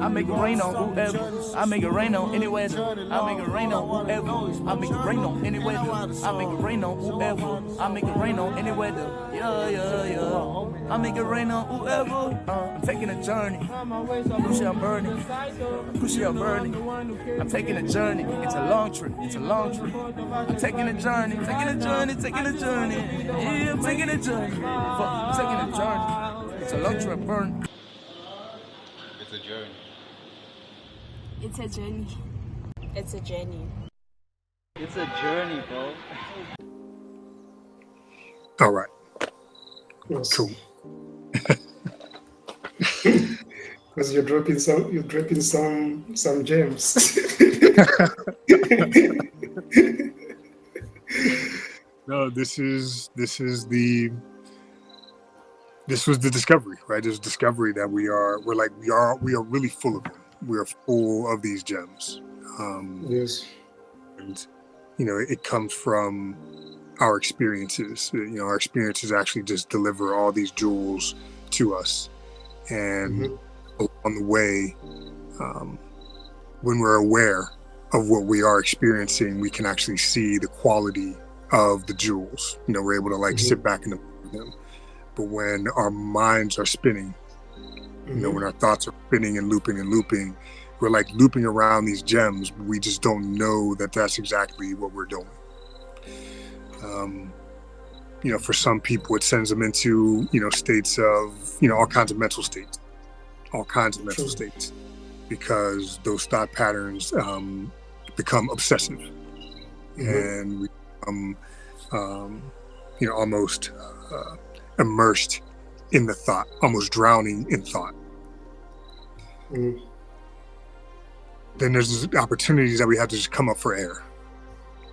I make it rain on whoever. I make it rain on anywhere. I make it rain on whoever. I make it rain on anywhere. I make it rain on whoever. I make it rain on anywhere. Yeah, yeah, yeah. I make it rain on whoever. I'm taking a journey. Crucial, I'm burning. Crucial, I'm burning. I'm taking a journey. It's a long trip. It's a long trip. I'm taking a journey. Taking a journey. Taking a journey. Yeah, I'm taking a journey. I'm taking a journey. It's a long trip. Burn. It's a journey. It's a journey. It's a journey. It's a journey, bro. All right. Yes. Cool. Because you're dropping some gems. No, this was the discovery, right? This discovery that we are really full of them. We are full of these gems. Yes. And it comes from our experiences. Our experiences actually just deliver all these jewels to us. And along the way, when we're aware of what we are experiencing, we can actually see the quality of the jewels. We're able to sit back and observe them. But when our minds are spinning, when our thoughts are spinning and looping, we're like looping around these gems. We just don't know that that's exactly what we're doing. For some people, it sends them into, states of, all kinds of mental states, because those thought patterns become obsessive and we become, almost immersed in the thought, almost drowning in thought. Then there's opportunities that we have to just come up for air,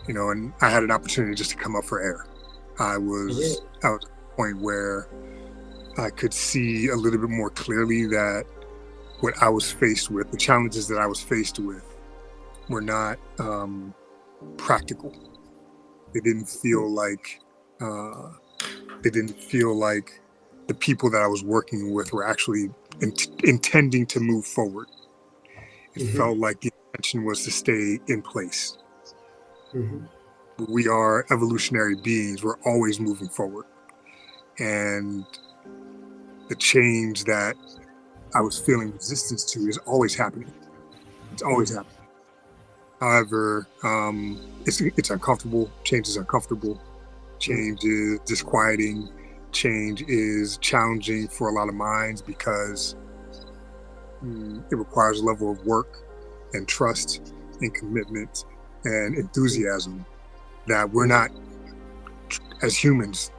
and I had an opportunity just to come up for air. I was at a point where I could see a little bit more clearly that what I was faced with, the challenges that I was faced with, were not practical. They didn't feel like the people that I was working with were actually intending to move forward. It felt like the intention was to stay in place. We are evolutionary beings. We're always moving forward. And the change that I was feeling resistance to is always happening. It's always happening. However, it's uncomfortable. Change is uncomfortable. Change is disquieting. Change is challenging for a lot of minds because it requires a level of work and trust and commitment and enthusiasm that we're not, as humans,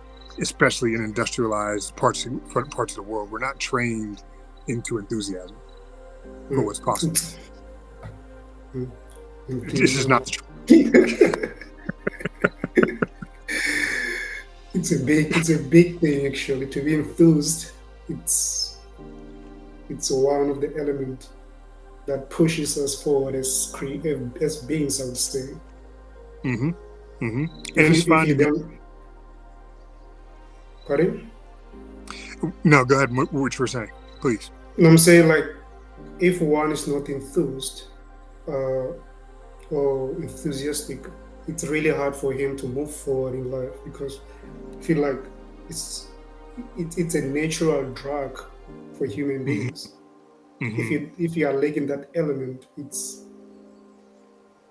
especially in industrialized parts of the world, we're not trained into enthusiasm for what's possible. This is not the truth. It's a big thing actually to be enthused. It's one of the elements that pushes us forward as beings, I would say. And it's fun to be. Pardon? No, go ahead. What you were saying, please. No, I'm saying, like, if one is not enthused or enthusiastic, it's really hard for him to move forward in life, because I feel like it's a natural drag for human beings. If you are lacking that element,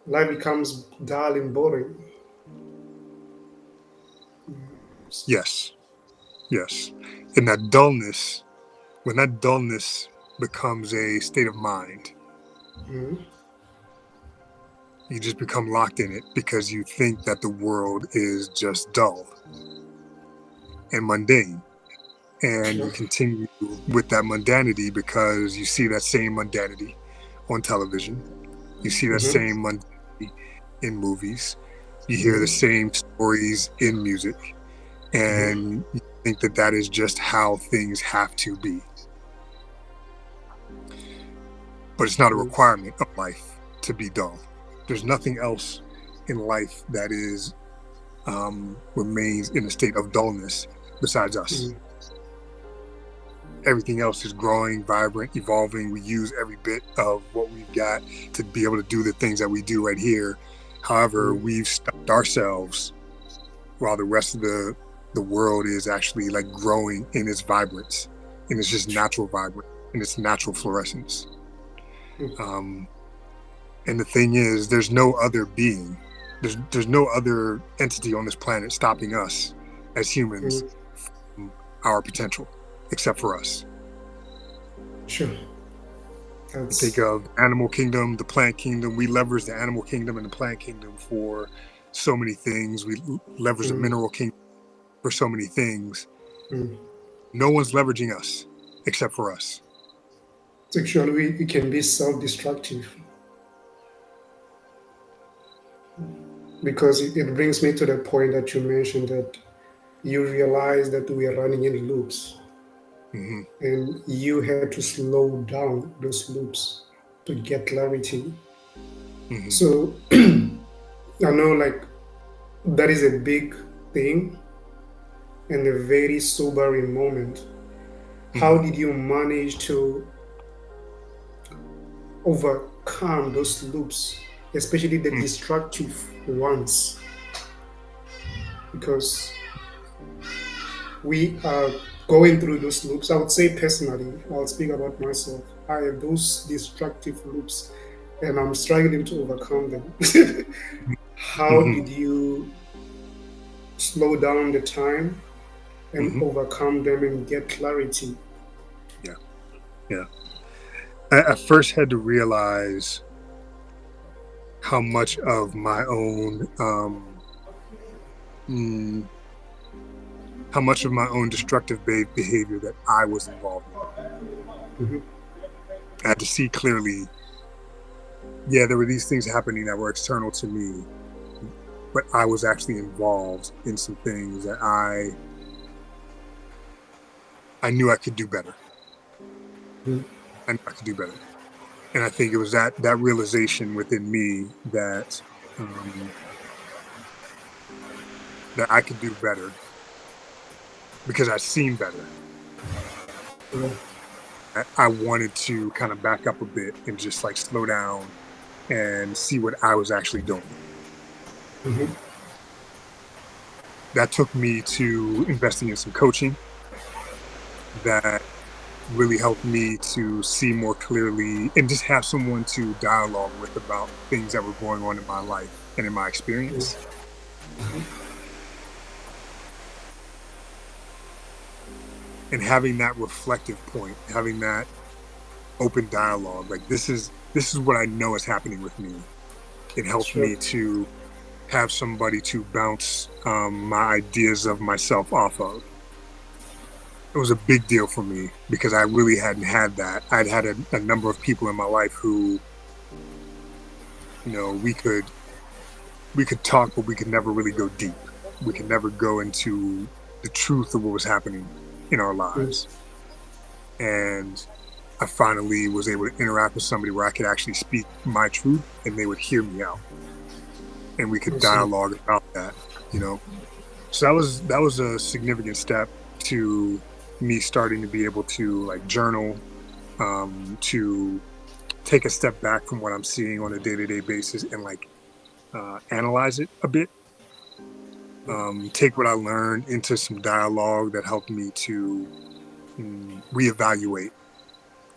life becomes dull and boring. Yes. And that dullness, when that dullness becomes a state of mind, you just become locked in it because you think that the world is just dull and mundane. And you continue with that mundanity because you see that same mundanity on television. You see that same mundanity in movies. You hear the same stories in music. And you think that is just how things have to be. But it's not a requirement of life to be dull. There's nothing else in life that is remains in a state of dullness besides us. everything else is growing, vibrant, evolving. We use every bit of what we've got to be able to do the things that we do right here. However, we've stopped ourselves while the rest of the world is actually like growing in its vibrance, in its just natural vibrance, in its natural fluorescence. And the thing is, there's no other being, there's no other entity on this planet stopping us as humans from our potential, except for us. Sure. That's... Think of animal kingdom, the plant kingdom. We leverage the animal kingdom and the plant kingdom for so many things. We leverage the mineral kingdom for so many things. No one's leveraging us except for us. Actually, it can be self-destructive. Because it brings me to the point that you mentioned, that you realize that we are running in loops. And you had to slow down those loops to get clarity. So I know, like, that is a big thing and a very sobering moment. How did you manage to overcome those loops, especially the destructive ones? Because we are going through those loops. I would say personally, I'll speak about myself. I have those destructive loops and I'm struggling to overcome them. How did you slow down the time and overcome them and get clarity? Yeah. I first had to realize how much of my own destructive behavior that I was involved in. I had to see clearly, there were these things happening that were external to me, but I was actually involved in some things that I knew I could do better. I knew I could do better. And I think it was that realization within me that that I could do better because I'd seen better. I wanted to kind of back up a bit and just like slow down and see what I was actually doing. That took me to investing in some coaching that really helped me to see more clearly and just have someone to dialogue with about things that were going on in my life and in my experience. And having that reflective point, having that open dialogue, like this is what I know is happening with me. It helped me to have somebody to bounce my ideas of myself off of. It was a big deal for me because I really hadn't had that. I'd had a number of people in my life who, we could talk, but we could never really go deep. We could never go into the truth of what was happening in our lives. And I finally was able to interact with somebody where I could actually speak my truth and they would hear me out. And we could dialogue about that, So that was a significant step to me starting to be able to like journal, to take a step back from what I'm seeing on a day-to-day basis and like analyze it a bit. Take what I learned into some dialogue that helped me to reevaluate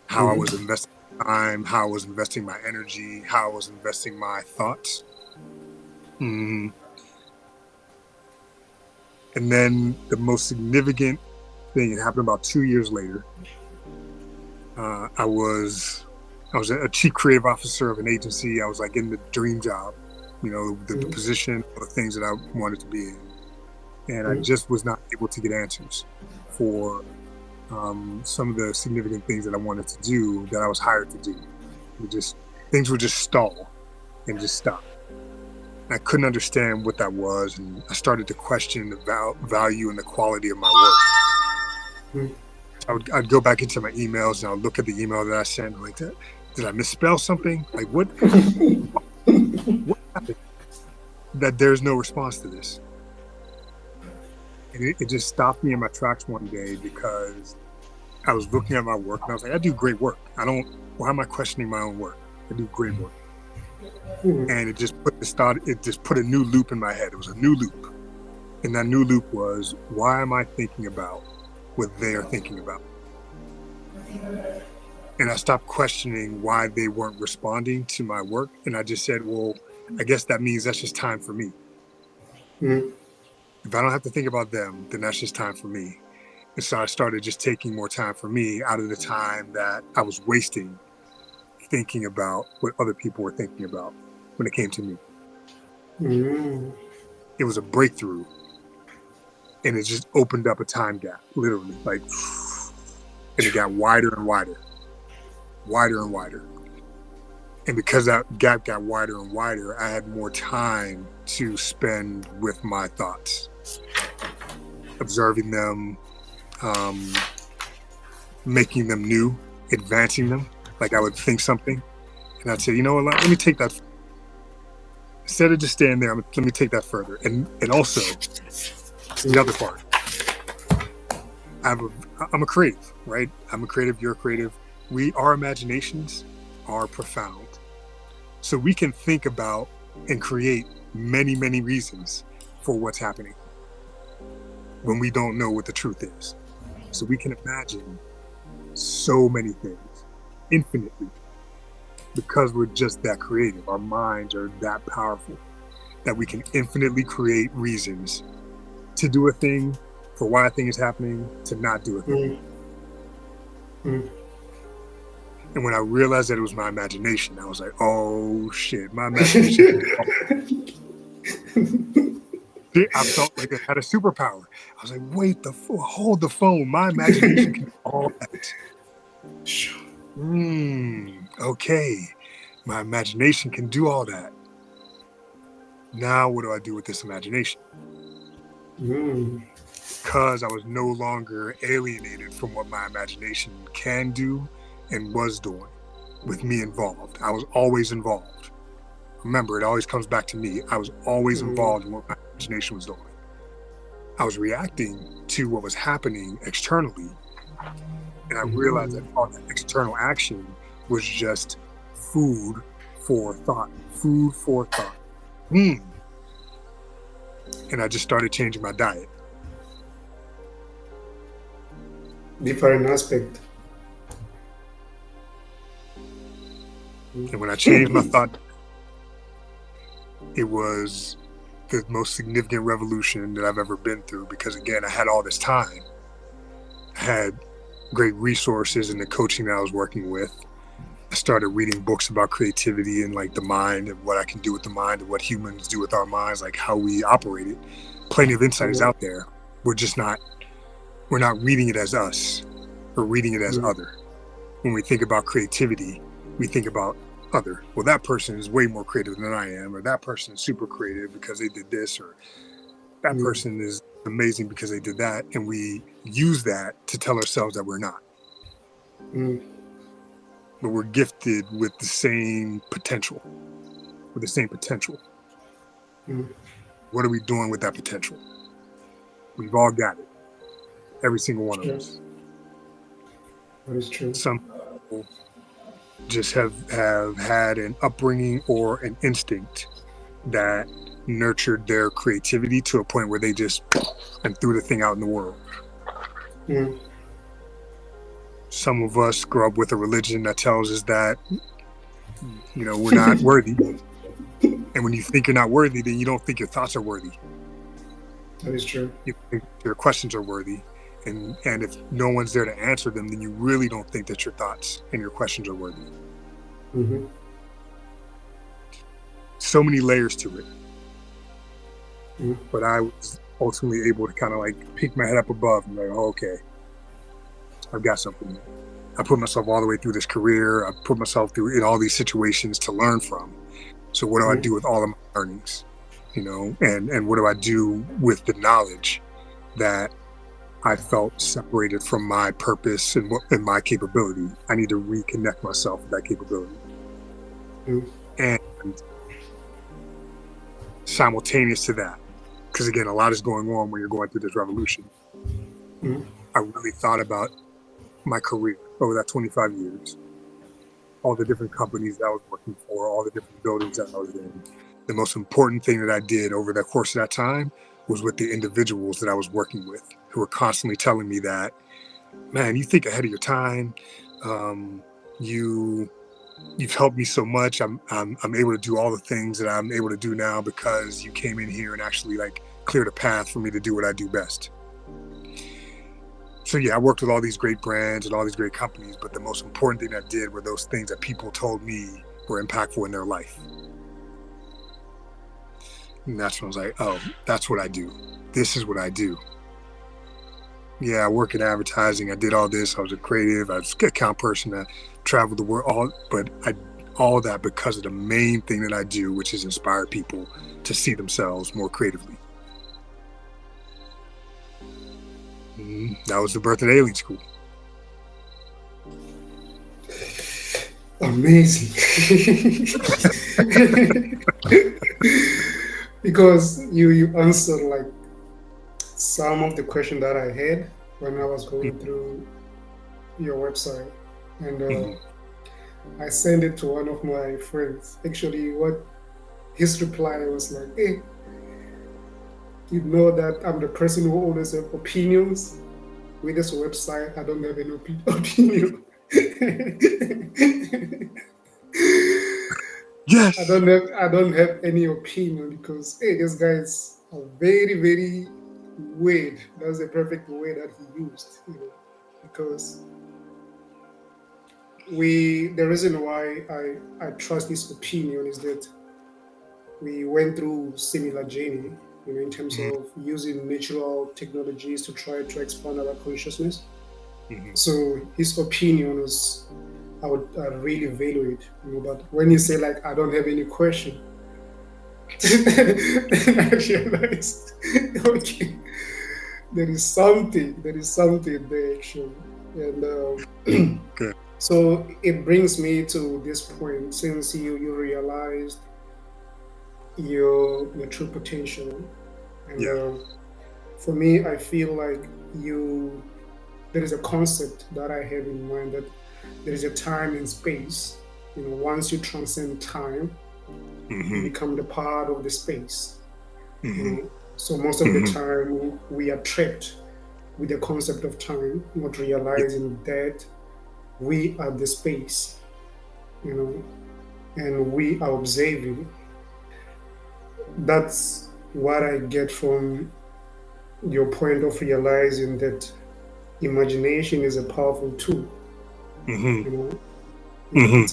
how I was investing time, how I was investing my energy, how I was investing my thoughts. And then the most significant thing, it happened about 2 years later. I was a chief creative officer of an agency. I was like in the dream job, the position, the things that I wanted to be in. And I just was not able to get answers for some of the significant things that I wanted to do that I was hired to do. Things would just stall and just stop. I couldn't understand what that was, and I started to question the value and the quality of my work. I'd go back into my emails and I'd look at the email that I sent. I'm like, did I misspell something? Like, what happened? That there's no response to this. And it just stopped me in my tracks one day because I was looking at my work and I was like, I do great work. Why am I questioning my own work? I do great work. And it just put a new loop in my head. It was a new loop. And that new loop was, why am I thinking about what they are thinking about? And I stopped questioning why they weren't responding to my work. And I just said, well, I guess that means that's just time for me. If I don't have to think about them, then that's just time for me. And so I started just taking more time for me out of the time that I was wasting thinking about what other people were thinking about when it came to me. It was a breakthrough. And it just opened up a time gap, literally, like, and it got wider and wider, wider and wider. And because that gap got wider and wider, I had more time to spend with my thoughts, observing them, making them new, advancing them. Like I would think something and I'd say, you know what, let me take that. Instead of just staying there, let me take that further. And also, the other part, I'm a creative, right? I'm a creative, you're a creative. Our imaginations are profound. So we can think about and create many, many reasons for what's happening when we don't know what the truth is. So we can imagine so many things infinitely because we're just that creative. Our minds are that powerful that we can infinitely create reasons to do a thing, for why a thing is happening, to not do a thing. And when I realized that it was my imagination, I was like, oh shit, my imagination. I felt like I had a superpower. I was like, wait, hold the phone. My imagination can do all that. Okay. My imagination can do all that. Now what do I do with this imagination? Because I was no longer alienated from what my imagination can do and was doing with me involved. I was always involved. Remember, it always comes back to me. I was always involved in what my imagination was doing. I was reacting to what was happening externally. And I realized that all that external action was just food for thought. And I just started changing my diet. Different aspect. And when I changed my thought, it was the most significant revolution that I've ever been through, because again, I had all this time. I had great resources in the coaching that I was working with. I started reading books about creativity and like the mind and what I can do with the mind and what humans do with our minds, like how we operate it. Plenty of insight is out there. We're not reading it as us. We're reading it as other. When we think about creativity, we think about other. Well, that person is way more creative than I am, or that person is super creative because they did this, or that person is amazing because they did that. And we use that to tell ourselves that we're not. But we're gifted with the same potential. What are we doing with that potential? We've all got it. Every single one of us. That is true. Some people just have had an upbringing or an instinct that nurtured their creativity to a point where they just and threw the thing out in the world. Some of us grow up with a religion that tells us that, we're not worthy. And when you think you're not worthy, then you don't think your thoughts are worthy. That is true. You think your questions are worthy. And if no one's there to answer them, then you really don't think that your thoughts and your questions are worthy. So many layers to it. But I was ultimately able to kind of like pick my head up above and like, oh, okay, I've got something. I put myself all the way through this career. I put myself through in all these situations to learn from. So what do I do with all of my learnings? And what do I do with the knowledge that I felt separated from my purpose and my capability? I need to reconnect myself with that capability. And simultaneous to that, because again, a lot is going on when you're going through this revolution. I really thought about my career over that 25 years, all the different companies that I was working for, all the different buildings that I was in, the most important thing that I did over the course of that time was with the individuals that I was working with, who were constantly telling me that, man, you think ahead of your time. You've helped me so much. I'm able to do all the things that I'm able to do now because you came in here and actually like cleared a path for me to do what I do best. So yeah, I worked with all these great brands and all these great companies, but the most important thing I did were those things that people told me were impactful in their life. And that's when I was like, oh, that's what I do. This is what I do. Yeah, I work in advertising. I did all this. I was a creative. I was an account person. I traveled the world, all that because of the main thing that I do, which is inspire people to see themselves more creatively. That was the birth of Alien School. Amazing. Because you answered like some of the questions that I had when I was going through your website, and I sent it to one of my friends. Actually, what his reply was like, "Hey, you know that I'm the person who always have opinions. With this website, I don't have any opinion." Yes. I don't have any opinion because hey, this guy is a very, very weird. That's the perfect way that he used, because the reason why I trust his opinion is that we went through similar journey, in terms of using natural technologies to try to expand our consciousness. So his opinion was, I really value it, but when you say like I don't have any question, then I realized, okay, there is something there actually, and Good. so it brings me to this point. Since you realized your true potential, and for me, I feel like there is a concept that I have in mind that there is a time and space. Once you transcend time, you become the part of the space. So most of the time we are trapped with the concept of time, not realizing that we are the space, and we are observing. That's what I get from your point of realizing that imagination is a powerful tool. It's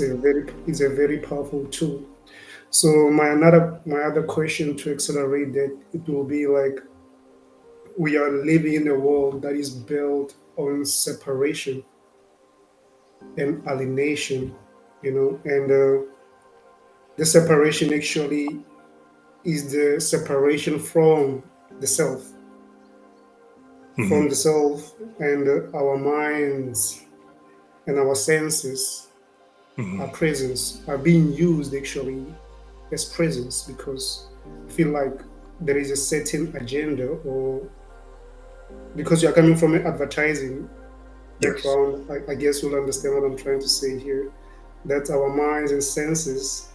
a very powerful tool. So my other question to accelerate that, it will be like, we are living in a world that is built on separation and alienation, and the separation actually is the separation from the self, and our minds and our senses, our presence are being used actually as presence, because I feel like there is a certain agenda, or because you are coming from an advertising background, I guess you'll understand what I'm trying to say here, that our minds and senses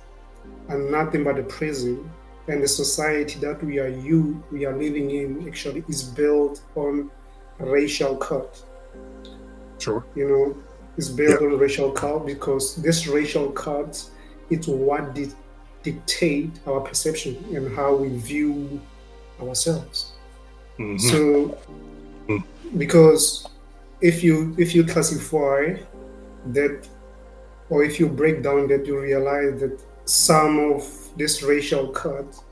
are nothing but the prison, and the society that we are living in actually is built on racial cult. Sure. It's built on racial cult, because this racial cult, it's what dictate our perception and how we view ourselves. So because if you classify that, or if you break down that, you realize that some of this racial cut,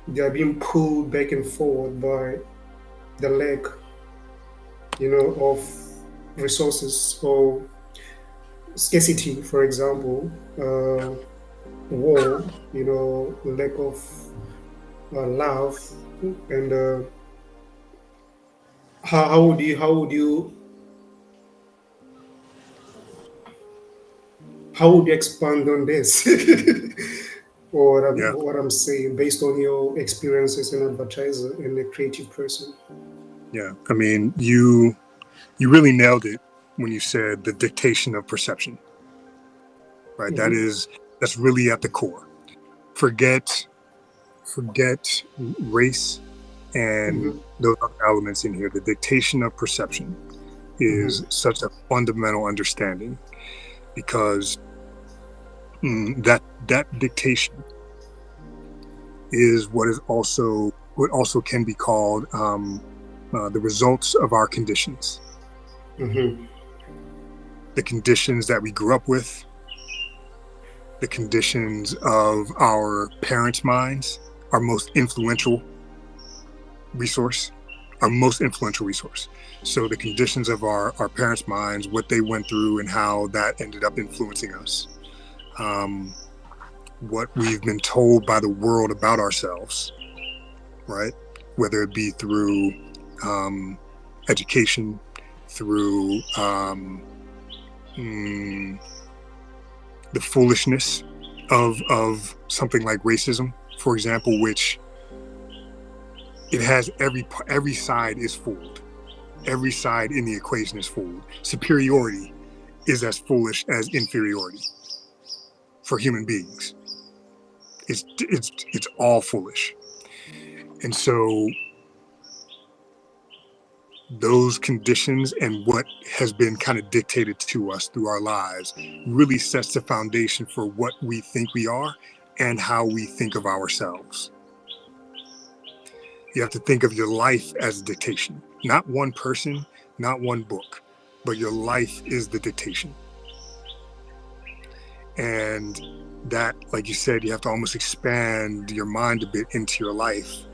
they are being pulled back and forward by the lack, of resources, or scarcity, for example, war, lack of love, and how would you expand on this? Or what I'm saying, based on your experience as an advertiser and a creative person. Yeah, I mean, you really nailed it when you said the dictation of perception, right? That's really at the core. Forget race and those other elements in here. The dictation of perception is such a fundamental understanding, because that dictation is what also can be called the results of our conditions. The conditions that we grew up with, the conditions of our parents' minds, our most influential resource. So the conditions of our parents' minds, what they went through and how that ended up influencing us. What we've been told by the world about ourselves, right? Whether it be through education, through the foolishness of something like racism, for example, which it has every side is fooled. Every side in the equation is fooled. Superiority is as foolish as inferiority for human beings. It's all foolish. And so those conditions and what has been kind of dictated to us through our lives really sets the foundation for what we think we are and how we think of ourselves. You have to think of your life as a dictation, not one person, not one book, but your life is the dictation. And that, like you said, you have to almost expand your mind a bit into your life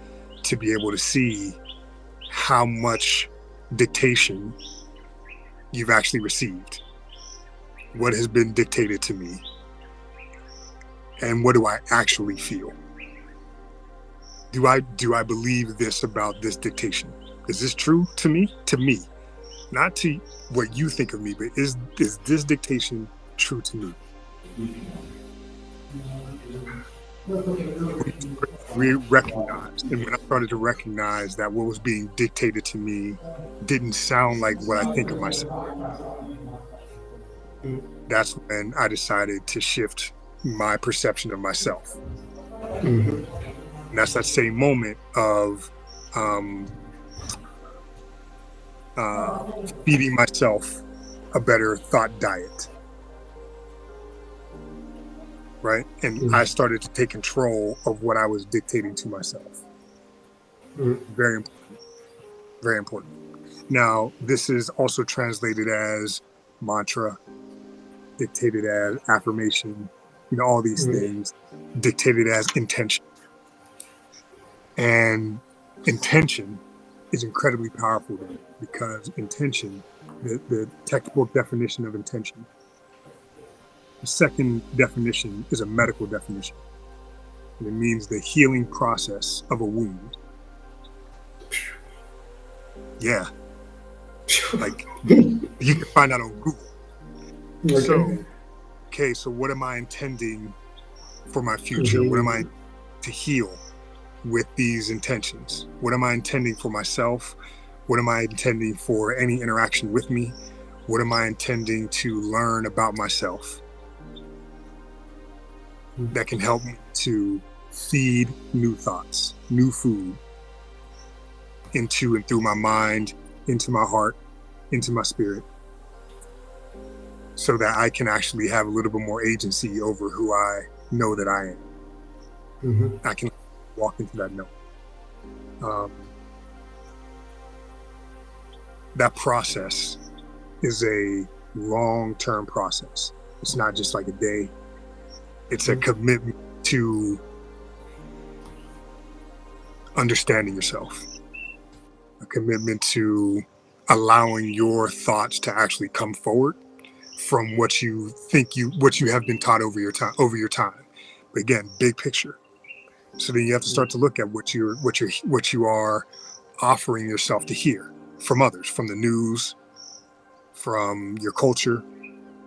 to be able to see how much dictation you've actually received. What has been dictated to me? And what do I actually feel? Do I believe this about this dictation? Is this true to me? To me. Not to what you think of me, but is this dictation true to me? We recognized, and when I started to recognize that what was being dictated to me didn't sound like what I think of myself, that's when I decided to shift my perception of myself. And that's that same moment of feeding myself a better thought diet. Right? And I started to take control of what I was dictating to myself. Very important. Very important. Now, this is also translated as mantra, dictated as affirmation, all these things, dictated as intention. And intention is incredibly powerful then, because intention, the textbook definition of intention, the second definition is a medical definition. And it means the healing process of a wound. Yeah. Like, you can find that on Google. So what am I intending for my future? What am I to heal with these intentions? What am I intending for myself? What am I intending for any interaction with me? What am I intending to learn about myself that can help me to feed new thoughts, new food into and through my mind, into my heart, into my spirit, so that I can actually have a little bit more agency over who I know that I am. I can walk into that note. That process is a long-term process. It's not just like a day. It's a commitment to understanding yourself, a commitment to allowing your thoughts to actually come forward from what you think what you have been taught over your time. But again, big picture. So then you have to start to look at what you are offering yourself to hear from others, from the news, from your culture,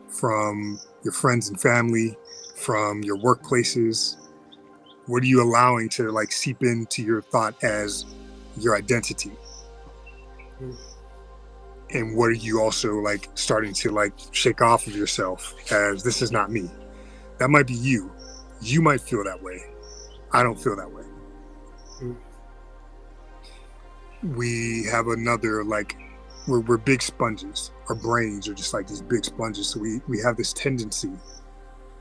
from your friends and family, from your workplaces. What are you allowing to seep into your thought as your identity? and what are you also like starting to like shake off of yourself as this is not me. That might be you. You might feel that way. I don't feel that way. We have another, like, we're big sponges. Our brains are just like these big sponges. So we have this tendency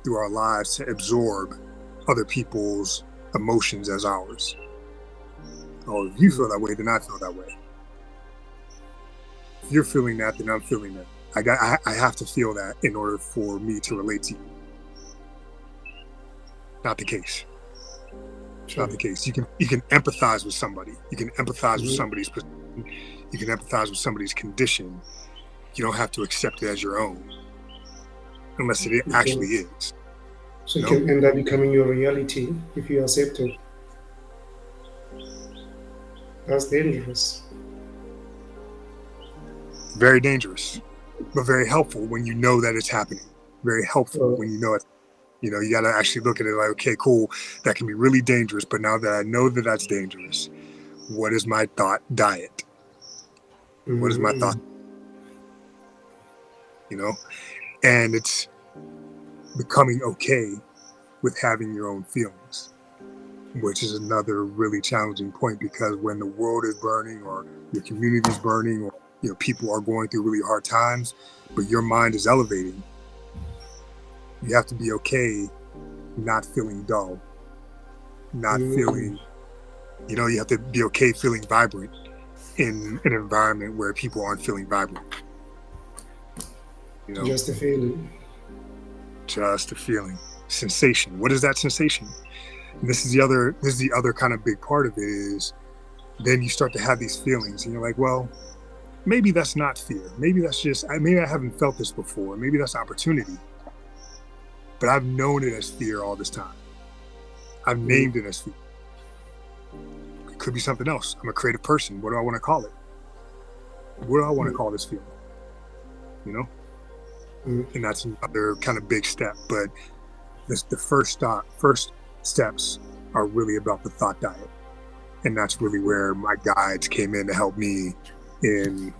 through our lives to absorb other people's emotions as ours. Oh, if you feel that way, then I feel that way. If you're feeling that, then I'm feeling that. I have to feel that in order for me to relate to you. Not the case. Not the case. You can empathize with somebody. You can empathize with somebody's position. You can empathize with somebody's condition. You don't have to accept it as your own, unless it actually is. So it can end up becoming your reality if you accept it. That's dangerous. Very dangerous, but very helpful when you know that it's happening. Very helpful when you know it. You know, you got to actually look at it like, okay, cool, that can be really dangerous. But now that I know that that's dangerous, what is my thought diet? What is my thought? You know, and it's becoming okay with having your own feelings, which is another really challenging point, because when the world is burning or your community is burning, or, you know, people are going through really hard times, but your mind is elevating, you have to be okay not feeling dull, not feeling, you know, you have to be okay feeling vibrant in an environment where people aren't feeling vibrant. You know? Just a feeling. Just a feeling. Sensation. What is that sensation? And this is the other kind of big part of it, is then you start to have these feelings and you're like, well, maybe that's not fear. Maybe that's just, maybe I haven't felt this before. Maybe that's opportunity. But I've known it as fear all this time. I've named it as fear. It could be something else. I'm a creative person. What do I want to call it? What do I want to call this feeling? You know? And that's another kind of big step. But the first steps are really about the thought diet. And that's really where my guides came in to help me in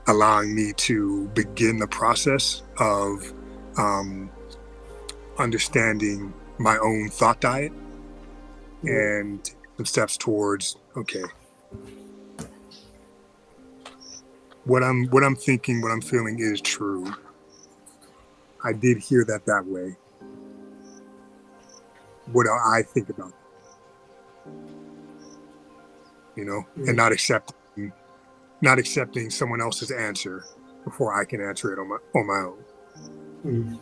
allowing me to begin the process of understanding my own thought diet and some steps towards, okay, what I'm thinking, what I'm feeling is true. I did hear that way. What do I think about it? You know, and not accepting someone else's answer before I can answer it on my own.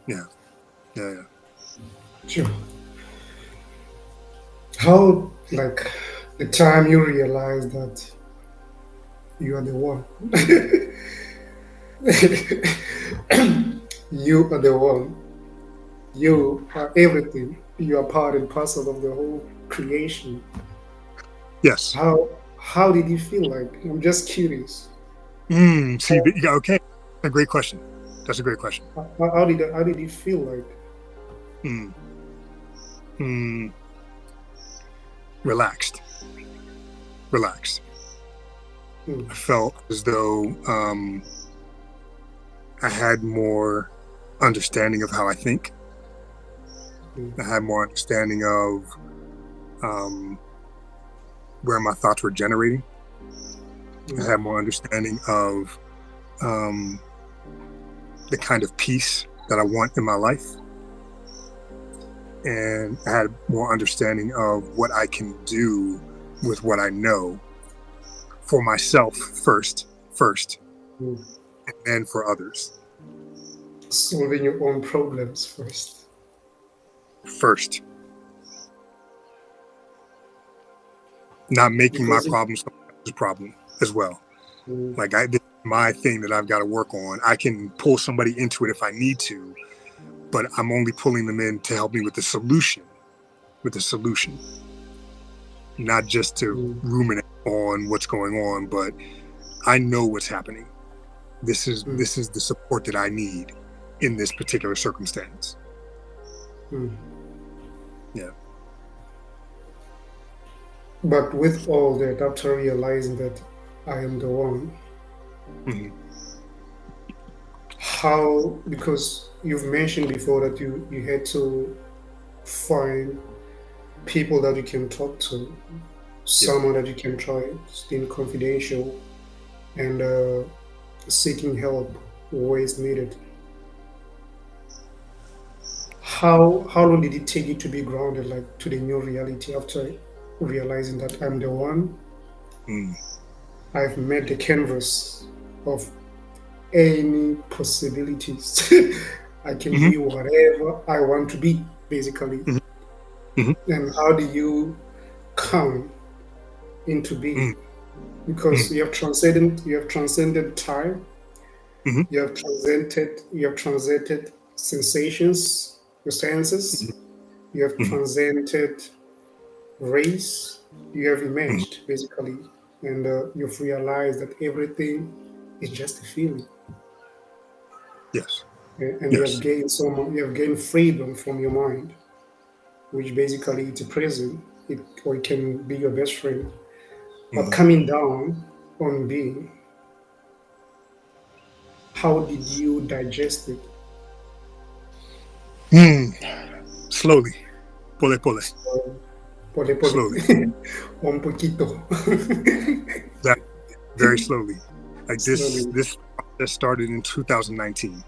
Yeah. Sure. How, like, the time you realize that you are the one, you are the one, you are everything, you are part and parcel of the whole creation. Yes. How did you feel like? I'm just curious. Okay. A great question. That's a great question. How did you feel like? Relaxed. I felt as though I had more understanding of how I think. I had more understanding of where my thoughts were generating. I had more understanding of the kind of peace that I want in my life. And I had more understanding of what I can do with what I know for myself first, and then for others. Solving your own problems First. Not making my problem someone else's problem as well. Like, this is my thing that I've got to work on. I can pull somebody into it if I need to, but I'm only pulling them in to help me with the solution. Not just to ruminate on what's going on, but I know what's happening. This is the support that I need in this particular circumstance. Yeah. But with all that, after realizing that I am the one, Mhm. How, because you've mentioned before that you had to find people that you can talk to, someone that you can trust, being confidential, and seeking help where is needed. How long did it take you to be grounded, like to the new reality, after realizing that I'm the one? Mm. I've met the canvas of any possibilities. I can Mhm. be whatever I want to be, basically. Mhm. Mhm. And how do you come into Mhm. being? Because Mhm. you have transcended time, Mhm. you have transcended sensations, your senses, you have Mhm. transcended race, you have Mhm. emerged basically, and you've realized that everything is just a feeling, Yes. and Yes. you have gained freedom from your mind, which basically it's a prison, or it can be your best friend. But Mhm. coming down on being, how did you digest it? Mm. Slowly. Pole pole. So, pole pole, Slowly. un poquito, That very slowly. Like this slowly. this process started in 2019.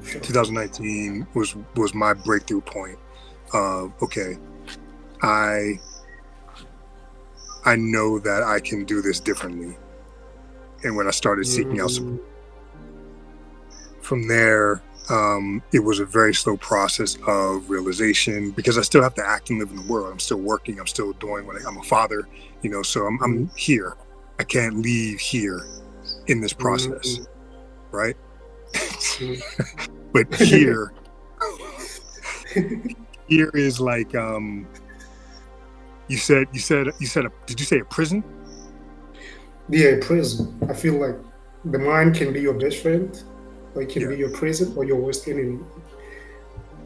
Sure. 2019 was my breakthrough point of, okay, I I know that I can do this differently. And when I started seeking out support Mm, from there, it was a very slow process of realization, because I still have to act and live in the world. I'm still working. I'm still doing I'm a father, so mm, I'm here. I can't leave here in this process, mm, right? mm. But here, here is like, did you say a prison? Yeah, prison. I feel like the mind can be your best friend, or it can Yeah. be your prison or your worst enemy.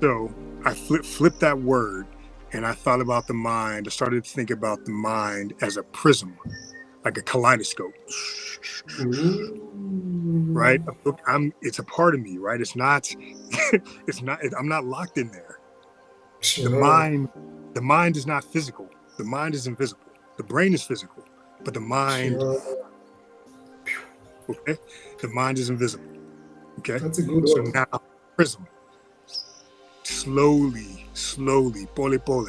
So I flipped that word, and I thought about the mind. I started to think about the mind as a prism, like a kaleidoscope, right? Mm, Look, it's a part of me, right? It's not, I'm not locked in there. The sure, mind, the mind is not physical. The mind is invisible. The brain is physical, but the mind, sure. okay, the mind is invisible. Okay, That's a good so one. now prism, slowly, pole pole,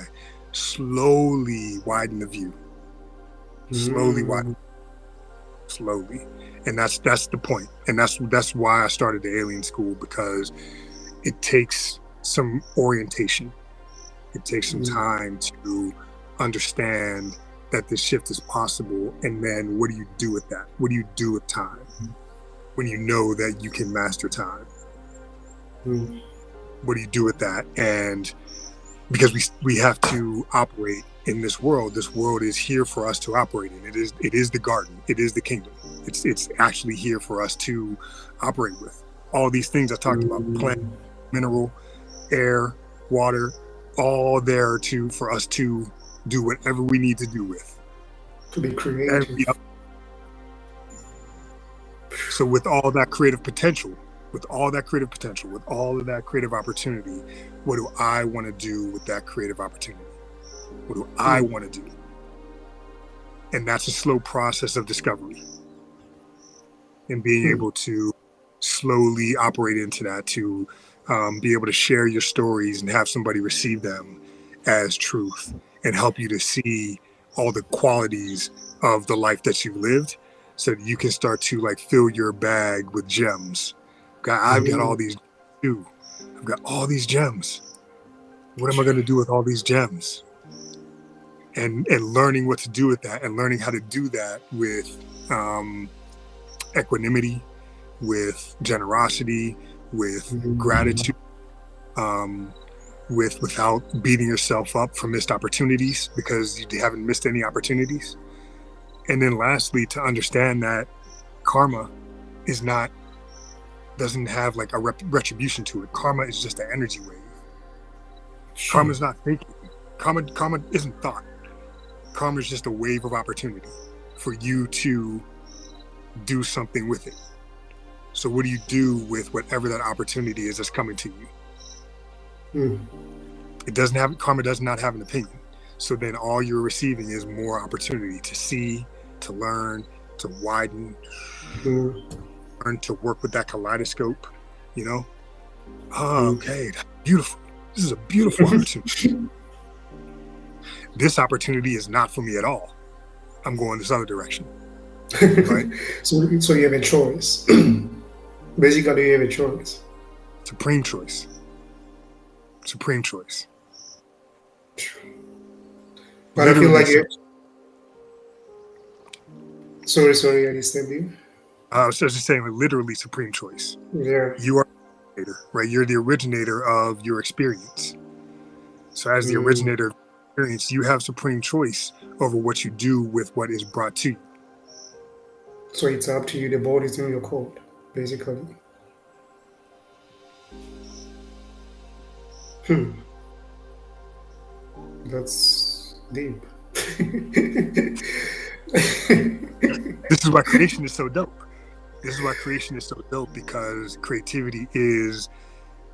slowly widen the view, slowly widen, Mm, slowly, and that's the point, and that's why I started the alien school, because it takes some orientation. It takes some mm, time to understand that this shift is possible, and then what do you do with that? What do you do with time when you know that you can master time? mm, What do you do with that? And because we have to operate in this world. This world is here for us to operate in. It is the garden. It is the kingdom. It's actually here for us to operate with. All these things I talked about: plant, mm. mineral, air, water, all there to for us to do whatever we need to do with. To be Every, creative. so with all that creative potential, with all that creative potential, with all of that creative opportunity, what do I want to do with that creative opportunity? What do I Mm, want to do? And that's a slow process of discovery, and being mm, able to slowly operate into that, to be able to share your stories and have somebody receive them as truth, and help you to see all the qualities of the life that you've lived, so that you can start to like fill your bag with gems. I've got all mm. these too. I've got all these gems. What am I going to do with all these gems? And learning what to do with that, and learning how to do that with equanimity, with generosity, with Mm, gratitude, um, without beating yourself up for missed opportunities, because you haven't missed any opportunities. And then lastly, to understand that karma is not doesn't have like a retribution to it. Karma is just an energy wave. Karma sure. is not thinking. Karma isn't thought. Karma is just a wave of opportunity for you to do something with it. So what do you do with whatever that opportunity is that's coming to you? Karma does not have an opinion. So then all you're receiving is more opportunity to see, to learn, to widen, learn to work with that kaleidoscope, okay, that's beautiful. This is a beautiful opportunity. This opportunity is not for me at all. I'm going this other direction. Right? So you have a choice. Basically, you have a choice. Supreme choice. But literally, I feel like sorry, I disturbed you. I was just saying, literally supreme choice. Yeah. You are the originator, right? You're the originator of your experience. So as the originator of experience, you have supreme choice over what you do with what is brought to you. So it's up to you. The ball is in your court, basically. That's deep. This is why creation is so dope. Because creativity is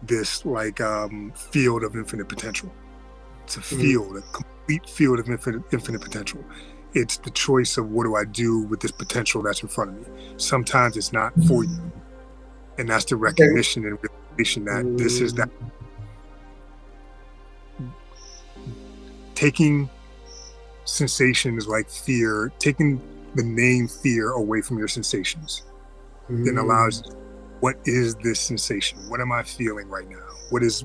this field of infinite potential. It's a field, a complete field of infinite potential. It's the choice of what do I do with this potential that's in front of me. Sometimes it's not for you. And that's the recognition and realization that this is that. Taking sensations like fear, taking the name fear away from your sensations, then allows, what is this sensation? What am I feeling right now? What is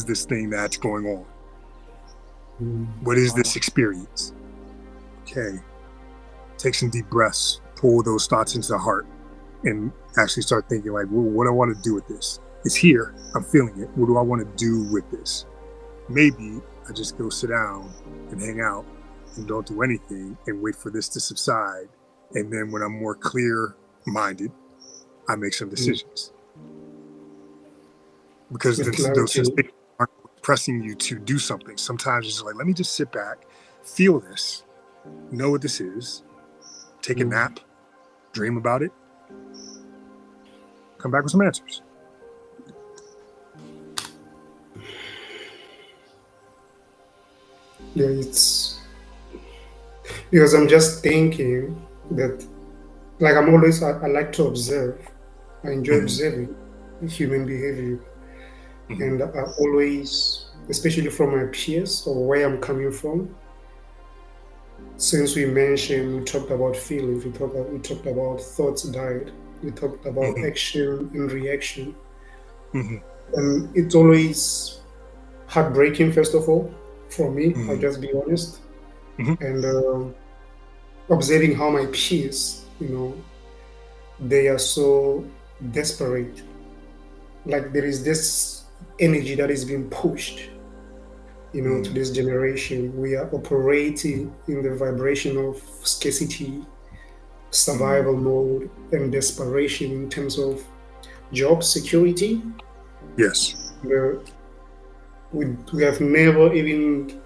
this thing that's going on? What is this experience? Okay, take some deep breaths, pull those thoughts into the heart, and actually start thinking well, what do I want to do with this? It's here, I'm feeling it. What do I want to do with this? Maybe I just go sit down and hang out and don't do anything and wait for this to subside. And then when I'm more clear-minded, I make some decisions. Because those sensations aren't pressing you to do something. Sometimes it's let me just sit back, feel this, know what this is, take a nap, dream about it, come back with some answers. Yeah, it's because I'm just thinking that, I like to observe. I enjoy observing human behavior. And I always, especially from my peers or where I'm coming from, since we talked about feelings, we talked about thoughts died, we talked about action and reaction. And it's always heartbreaking, first of all, for me, I'll just be honest. And observing how my peers, they are so desperate. There is this energy that is being pushed, to this generation. We are operating in the vibration of scarcity, survival mode, and desperation in terms of job security. Yes. We have never even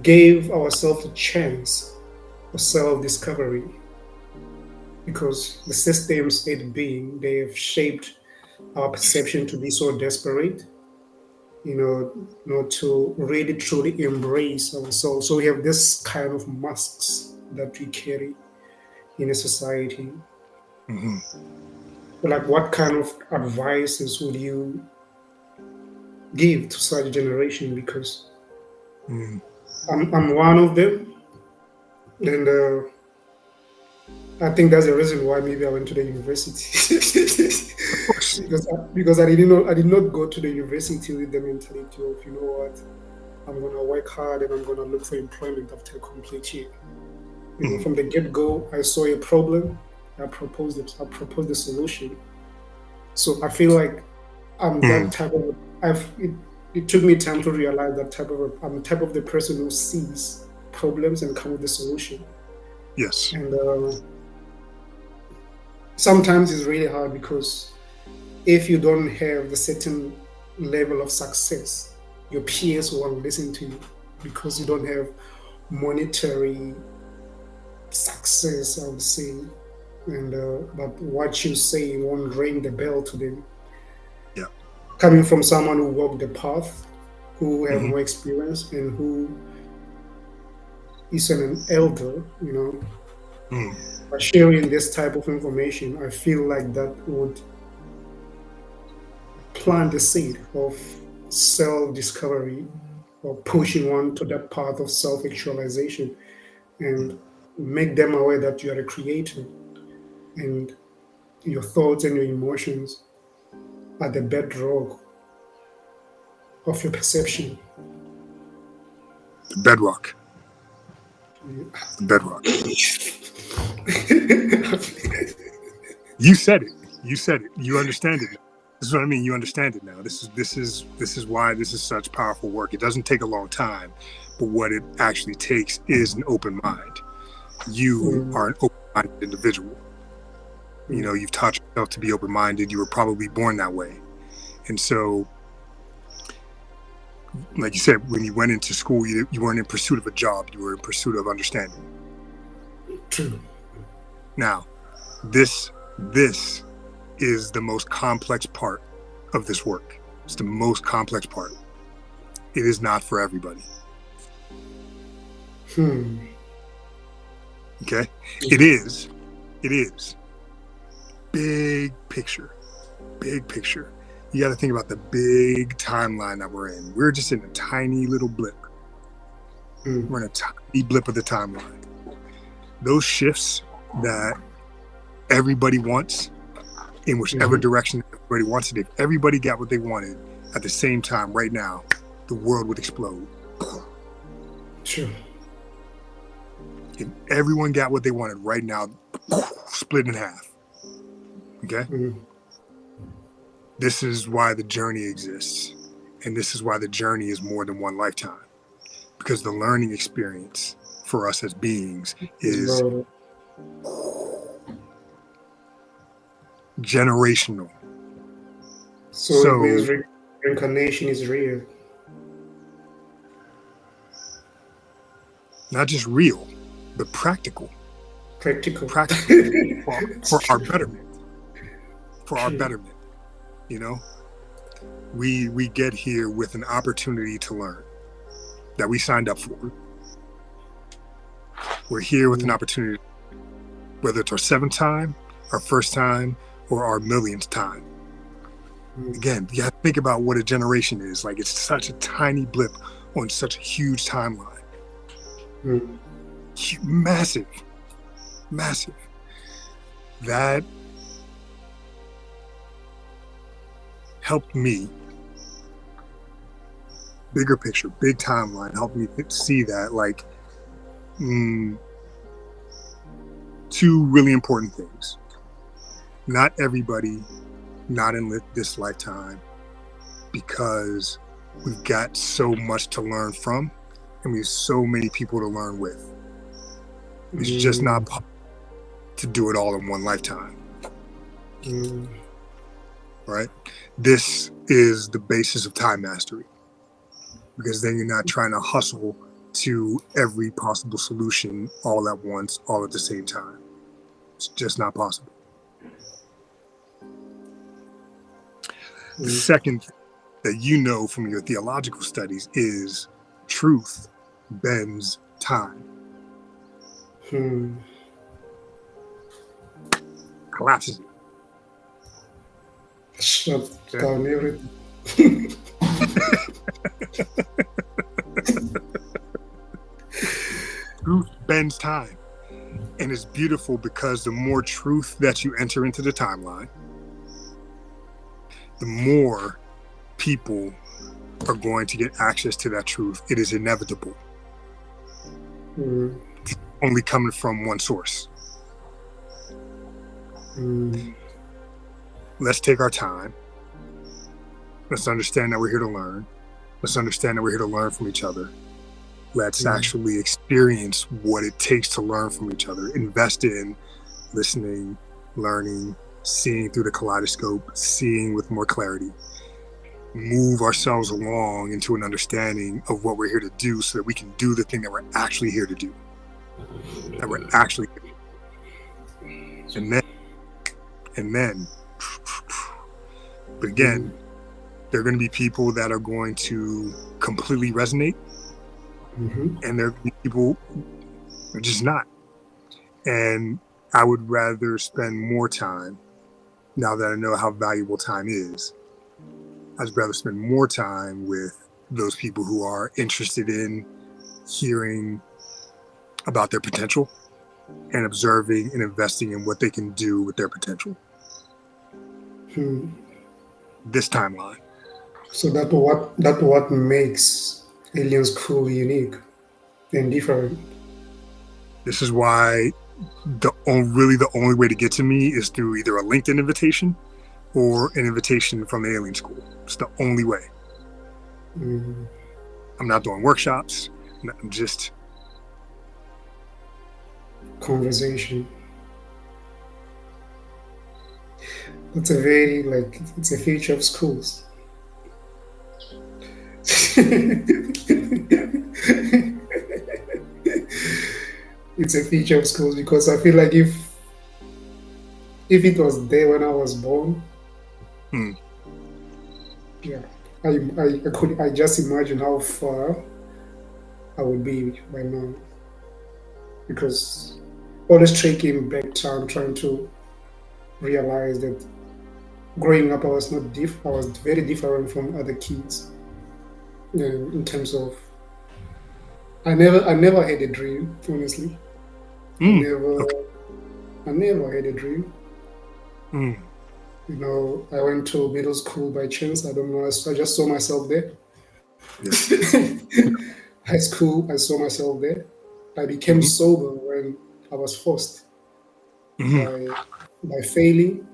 gave ourselves a chance of self-discovery, because the systems they have shaped our perception to be so desperate, not to really truly embrace ourselves. So we have this kind of masks that we carry in a society. What kind of advices would you give to such a generation? Because I'm one of them, and I think that's the reason why maybe I went to the university. because I did not go to the university with the mentality of, I'm gonna work hard and I'm gonna look for employment after completing. From the get-go, I saw a problem, I proposed the solution. So I feel like I'm that type of. It took me time to realize I'm the type of the person who sees problems and come with the solution. Yes. And sometimes it's really hard, because if you don't have the certain level of success, your peers won't listen to you because you don't have monetary success, I would say. and but what you say won't ring the bell to them. Yeah. Coming from someone who walked the path, who have Mhm. more experience, and who is an elder, Mm. by sharing this type of information, I feel like that would plant the seed of self-discovery or pushing one to that path of self-actualization and make them aware that you are a creator and your thoughts and your emotions are the bedrock of your perception. The bedrock. The bedrock. You said it. You said it. You understand it now. This is what I mean. You understand it now. This is why this is such powerful work. It doesn't take a long time, but what it actually takes is an open mind. You are an open-minded individual. You've taught yourself to be open-minded. You were probably born that way. And so, like you said, when you went into school, you weren't in pursuit of a job. You were in pursuit of understanding. True. Now, this is the most complex part of this work. It's the most complex part. It is not for everybody. Okay? It is. Big picture. Big picture. You got to think about the big timeline that we're in. We're just in a tiny little blip. We're in a tiny blip of the timeline. Those shifts that everybody wants, in whichever direction everybody wants it, if everybody got what they wanted at the same time right now, the world would explode. Sure. If everyone got what they wanted right now, split in half. Okay? This is why the journey exists. And this is why the journey is more than one lifetime. Because the learning experience for us as beings is generational. So it means reincarnation is real. Not just real, but practical. Practical. for our betterment. For our betterment. We get here with an opportunity to learn that we signed up for. We're here with an opportunity, whether it's our 7th time, our 1st time, or our 1,000,000th time. Again, you have to think about what a generation is. Like, it's such a tiny blip on such a huge timeline. Massive. That helped me, bigger picture, big timeline, helped me see that, like, 2 really important things. Not everybody, not in this lifetime, because we've got so much to learn from, and we have so many people to learn with. It's just not possible to do it all in one lifetime. Right? This is the basis of time mastery, because then you're not trying to hustle to every possible solution all at once, all at the same time. It's just not possible. The second thing that from your theological studies is truth bends time. Collapses it. Shut down everything. Truth bends time. And it's beautiful because the more truth that you enter into the timeline, the more people are going to get access to that truth. It is inevitable. It's only coming from one source. Let's take our time. Let's understand that we're here to learn. Let's understand that we're here to learn from each other. Let's actually experience what it takes to learn from each other. Invest in listening, learning, seeing through the kaleidoscope, seeing with more clarity. Move ourselves along into an understanding of what we're here to do so that we can do the thing that we're actually here to do. That we're actually here to do. And then, but again, there are going to be people that are going to completely resonate, and there are going to be people who are just not. And I would rather spend more time, now that I know how valuable time is, I'd rather spend more time with those people who are interested in hearing about their potential and observing and investing in what they can do with their potential. This timeline. So that what makes åŁïEN SCõÖL unique and different. This is why really the only way to get to me is through either a LinkedIn invitation or an invitation from the åŁïEN School. It's the only way. I'm not doing workshops. I'm just conversation. It's a future of schools. It's a feature of schools because I feel like if it was there when I was born, yeah, I just imagine how far I would be by now. Because always taking back time, trying to realize that growing up I was very different from other kids. In terms of, I never had a dream, honestly. I never had a dream. You know, I went to middle school by chance. I don't know. I just saw myself there. High school, I saw myself there. I became sober when I was forced by failing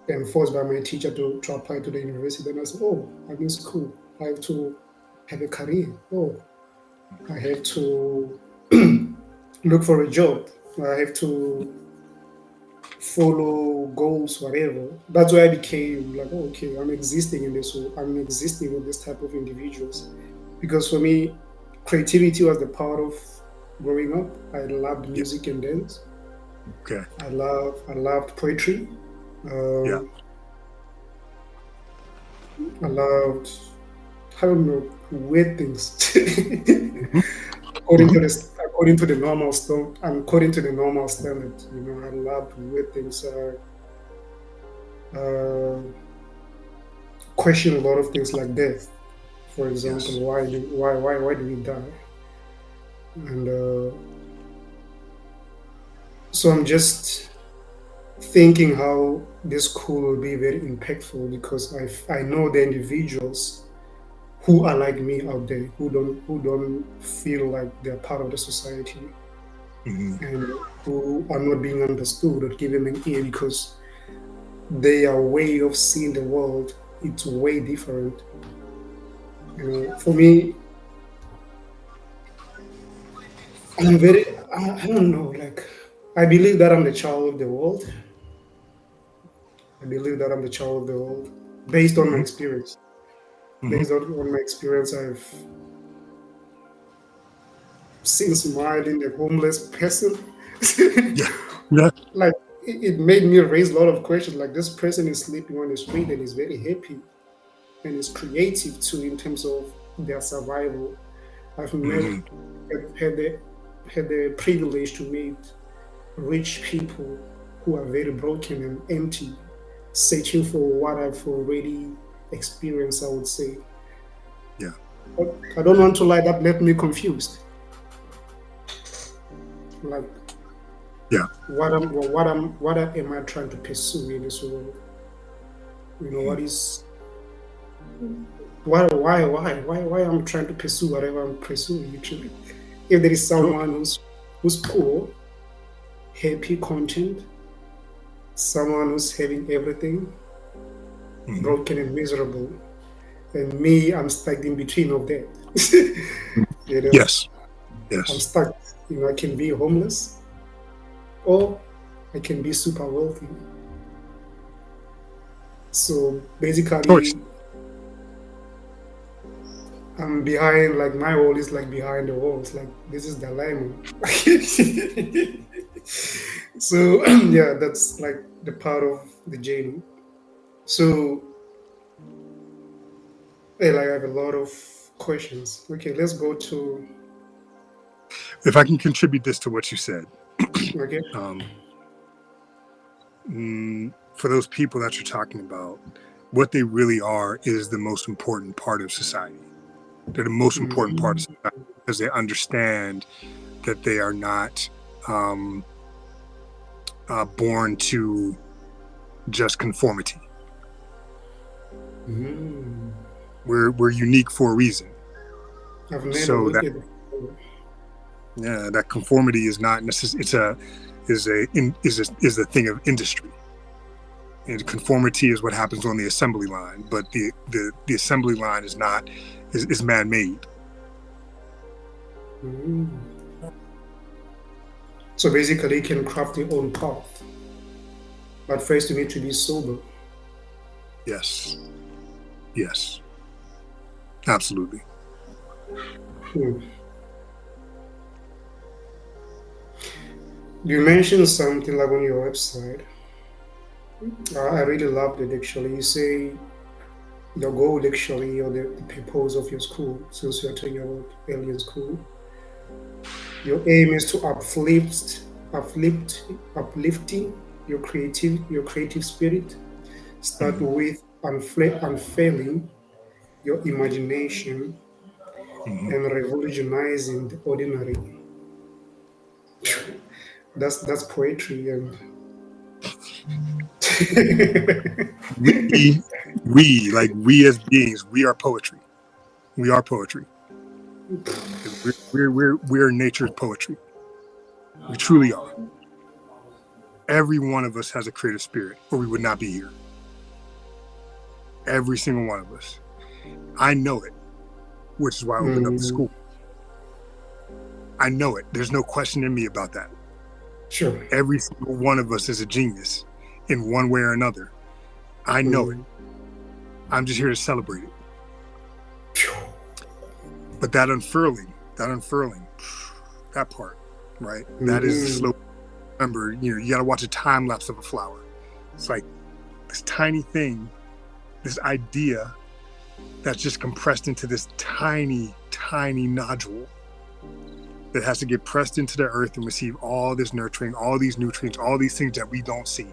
and forced by my teacher to apply to the university. Then I said, oh, I'm in school. I have to have a career. Oh, I have to look for a job. I have to follow goals, whatever. That's why I became like, oh, okay, I'm existing in this. So I'm existing with this type of individuals. Because for me, creativity was the part of growing up. I loved music and dance. Okay. I loved poetry. I loved, I don't know, weird things. According to the normal standard, you know, I loved weird things. Question a lot of things like death, for example. Why do we die? And so I'm just thinking how this school will be very impactful because I know the individuals who are like me out there, who don't feel like they're part of the society, and who are not being understood or given an ear because their way of seeing the world, it's way different. You know, for me, I don't know, like, I believe that I'm the child of the world. Based on my experience. Based on my experience, I've seen smiling a homeless person. Like, it made me raise a lot of questions. Like, this person is sleeping on the street and is very happy and is creative too in terms of their survival. I've had the privilege to meet rich people who are very broken and empty, searching for what I've already experienced, I would say. Yeah. But I don't want to lie, that left me confused. Like, what am I trying to pursue in this world? You know, why I'm trying to pursue whatever I'm pursuing actually? If there is someone who's poor, happy, content, someone who's having everything, broken and miserable, and me, I'm stuck in between of that. You know? Yes. I'm stuck. You know, I can be homeless, or I can be super wealthy. So basically, I'm behind, like, my wall is like behind the walls. Like, this is the dilemma. So yeah, that's like the part of the journey. So I have a lot of questions. Okay, let's go to If I can contribute this to what you said, okay. For those people that you're talking about, what they really are is the most important part of society. They're the most important part of society because they understand that they are not born to just conformity. We're unique for a reason. I've never So looked that at that conformity is not necessarily is a thing of industry. And conformity is what happens on the assembly line, but the assembly line is not is man-made. So basically, you can craft your own path, but first you need to be sober. Yes, absolutely. You mentioned something like on your website. I really loved it actually. You say your goal actually, or the purpose of your school, since you're talking about alien school, your aim is to uplifting your creative spirit. Start with unfailing your imagination and revolutionizing the ordinary. That's poetry and we as beings, we are poetry. We are poetry. We're nature's poetry. We truly are. Every one of us has a creative spirit, or we would not be here. Every single one of us. I know it, which is why I opened up the school. I know it. There's no question in me about that. Sure. Every single one of us is a genius in one way or another. I know it. I'm just here to celebrate it. But that unfurling, that part, right? That is the slow. Remember, you got to watch a time lapse of a flower. It's like this tiny thing, this idea that's just compressed into this tiny, tiny nodule that has to get pressed into the earth and receive all this nurturing, all these nutrients, all these things that we don't see.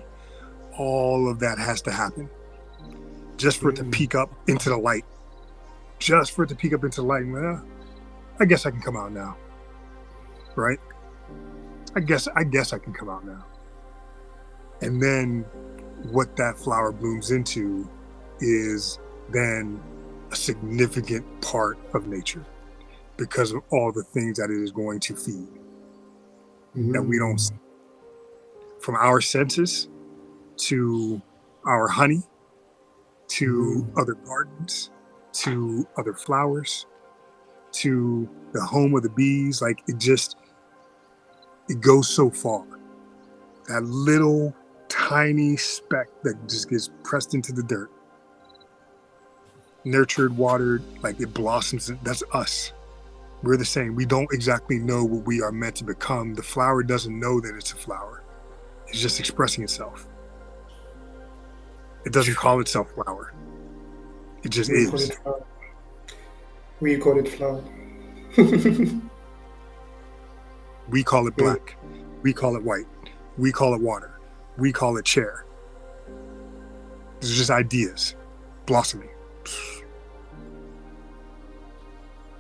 All of that has to happen just for it to peek up into the light. Just for it to peek up into the light. Well, I guess I can come out now, right? I guess I can come out now. And then what that flower blooms into is then a significant part of nature because of all the things that it is going to feed that we don't see. From our senses to our honey, to other gardens, to other flowers, to the home of the bees. Like it goes so far. That little tiny speck that just gets pressed into the dirt, nurtured, watered, like it blossoms. That's us. We're the same. We don't exactly know what we are meant to become. The flower doesn't know that it's a flower. It's just expressing itself. It doesn't call itself flower. It just is. We call it flower. We call it black. We call it white. We call it water. We call it chair. These are just ideas blossoming.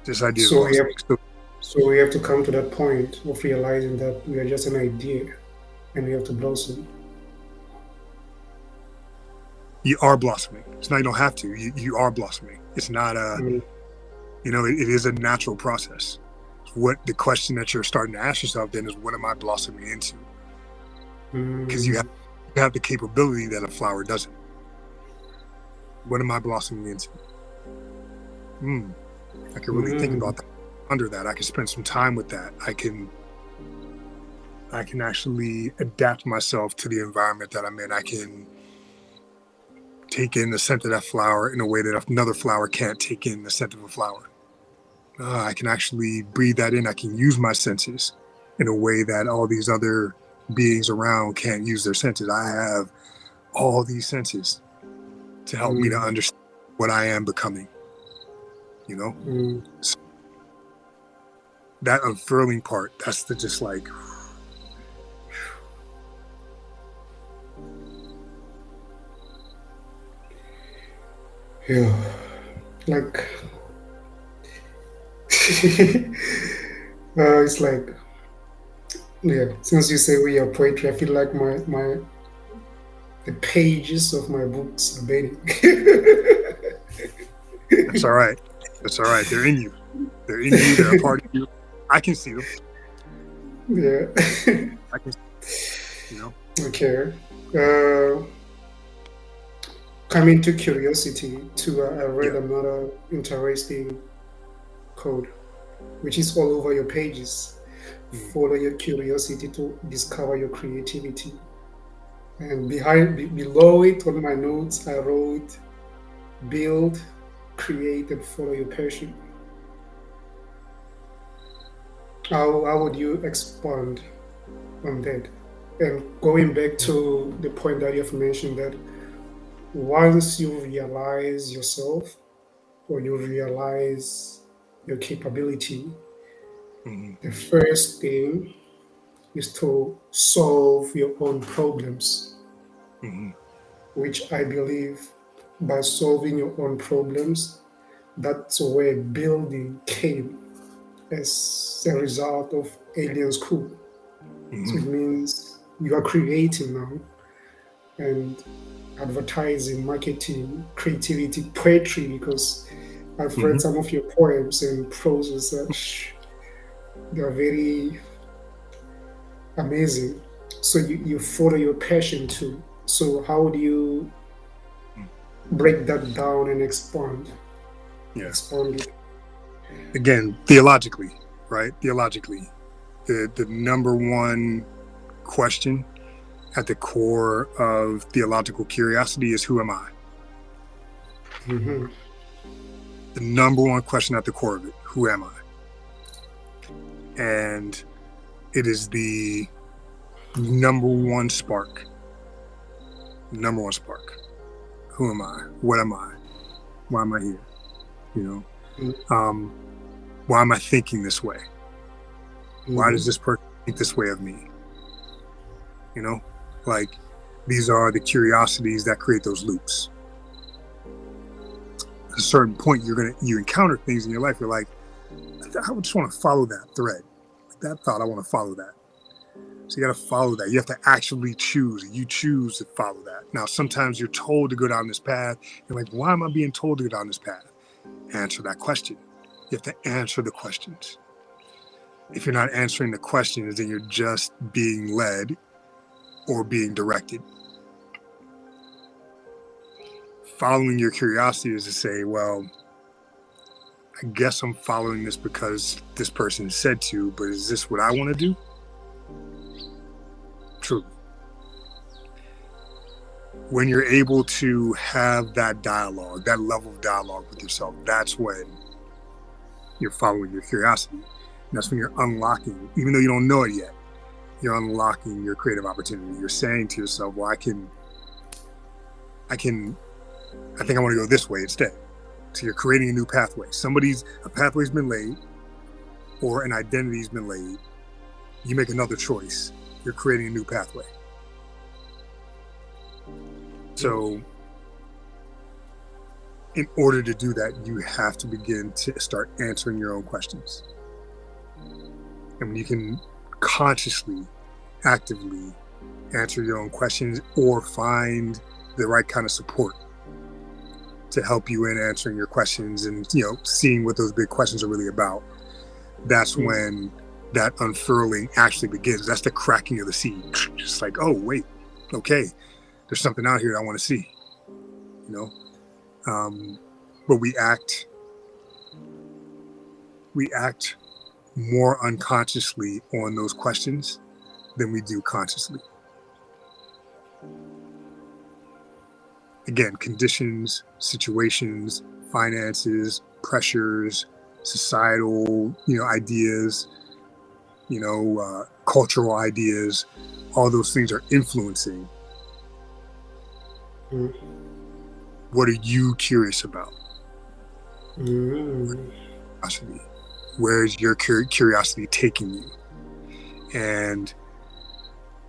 Just ideas blossoming. So we have to come to that point of realizing that we are just an idea and we have to blossom. You are blossoming. It's not you don't have to. You are blossoming. It's not it is a natural process. What the question that you're starting to ask yourself then is, what am I blossoming into? Because you have the capability that a flower doesn't. What am I blossoming into? I can really think about that. Under that, I can spend some time with that. I can actually adapt myself to the environment that I'm in. I can take in the scent of that flower in a way that another flower can't take in the scent of a flower. I can actually breathe that in. I can use my senses in a way that all these other beings around can't use their senses. I have all these senses to help me to understand what I am becoming, you know? So that unfurling part, that's the just like, yeah, like it's like, yeah, since you say we are poetry, I feel like the pages of my books are burning. that's all right. That's all right. They're in you. They're in you. They're a part of you. I can see them. Yeah. I can see, you know? Okay. Coming to curiosity, too, I read another interesting code, which is all over your pages. Follow your curiosity to discover your creativity. And below it on my notes, I wrote, build, create, and follow your passion. How would you expand on that? And going back to the point that you've mentioned, that once you realize yourself or you realize your capability, the first thing is to solve your own problems, which I believe by solving your own problems, that's where building came as a result of Alien School. So it means you are creating now, and advertising, marketing, creativity, poetry, because I've read some of your poems and prose and such. They are very amazing. So you follow your passion too. So how do you break that down and expand it? Again, theologically, right? Theologically, the number one question at the core of theological curiosity is, who am I? The number one question at the core of it, who am I? And it is the number one spark. Number one spark. Who am I? What am I? Why am I here? You know? Why am I thinking this way? Why does this person think this way of me? You know, like, these are the curiosities that create those loops. At a certain point, you encounter things in your life. You're like, I just want to follow that thread. That thought, I want to follow that. So you got to follow that. You have to actually choose. You choose to follow that. Now, sometimes you're told to go down this path. You're like, why am I being told to go down this path? Answer that question. You have to answer the questions. If you're not answering the questions, then you're just being led or being directed. Following your curiosity is to say, well, I guess I'm following this because this person said to, but is this what I want to do? Truly. When you're able to have that dialogue, that level of dialogue with yourself, that's when you're following your curiosity. And that's when you're unlocking, even though you don't know it yet, you're unlocking your creative opportunity. You're saying to yourself, well, I think I want to go this way instead. So you're creating a new pathway. A pathway's been laid, or an identity's been laid. You make another choice. You're creating a new pathway. So in order to do that, you have to begin to start answering your own questions. And when you can consciously, actively answer your own questions, or find the right kind of support to help you in answering your questions and, seeing what those big questions are really about, that's when that unfurling actually begins. That's the cracking of the seed. Just like, oh, wait, okay, there's something out here that I want to see, but we act more unconsciously on those questions than we do consciously. Again, conditions, situations, finances, pressures, societal, ideas, cultural ideas, all those things are influencing. What are you curious about? Curiosity. Where is your curiosity taking you? And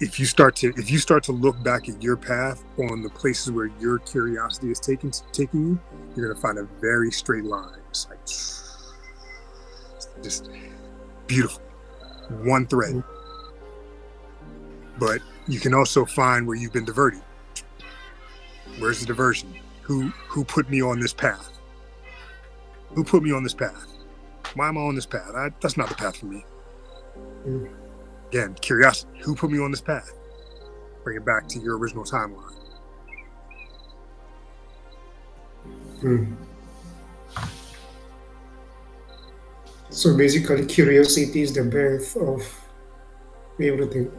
if you start to look back at your path on the places where your curiosity is taking you, you're gonna find a very straight line. It's like just beautiful, one thread. But you can also find where you've been diverted. Where's the diversion? Who put me on this path? Who put me on this path? Why am I on this path? That's not the path for me. Again, curiosity. Who put me on this path? Bring it back to your original timeline. So basically, curiosity is the birth of everything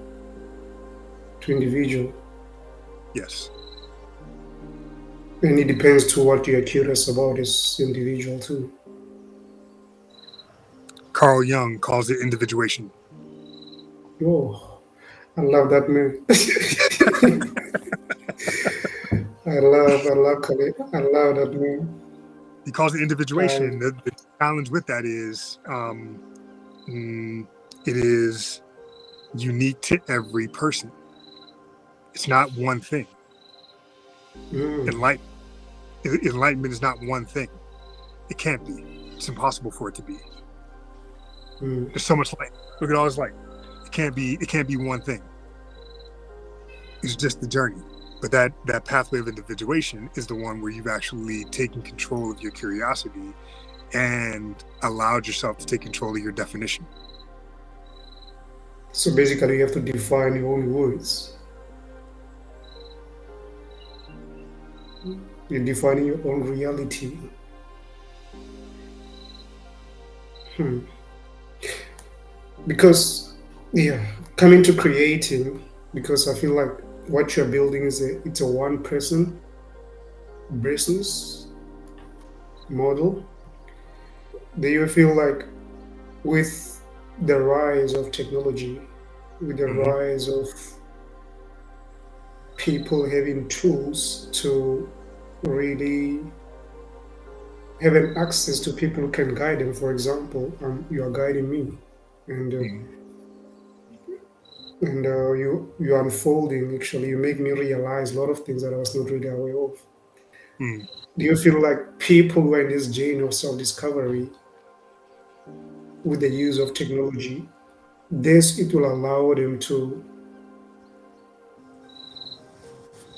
to individual. Yes. And it depends to what you're curious about as individual too. Carl Jung calls it individuation. Oh, I love that man. I love that man. He calls it individuation. The challenge with that is it is unique to every person. It's not one thing. Enlightenment is not one thing. It can't be. It's impossible for it to be. There's so much light. Look at all this light. It can't be one thing. It's just the journey. But that pathway of individuation is the one where you've actually taken control of your curiosity and allowed yourself to take control of your definition. So basically, you have to define your own words. You're defining your own reality. Because, coming to creating, because I feel like what you're building it's a one-person business model. Do you feel like with the rise of technology, with the rise of people having tools to really having access to people who can guide them, for example, you are guiding me, and you're unfolding. Actually, you make me realize a lot of things that I was not really aware of. Do you feel like people who are in this journey of self-discovery with the use of technology, it will allow them to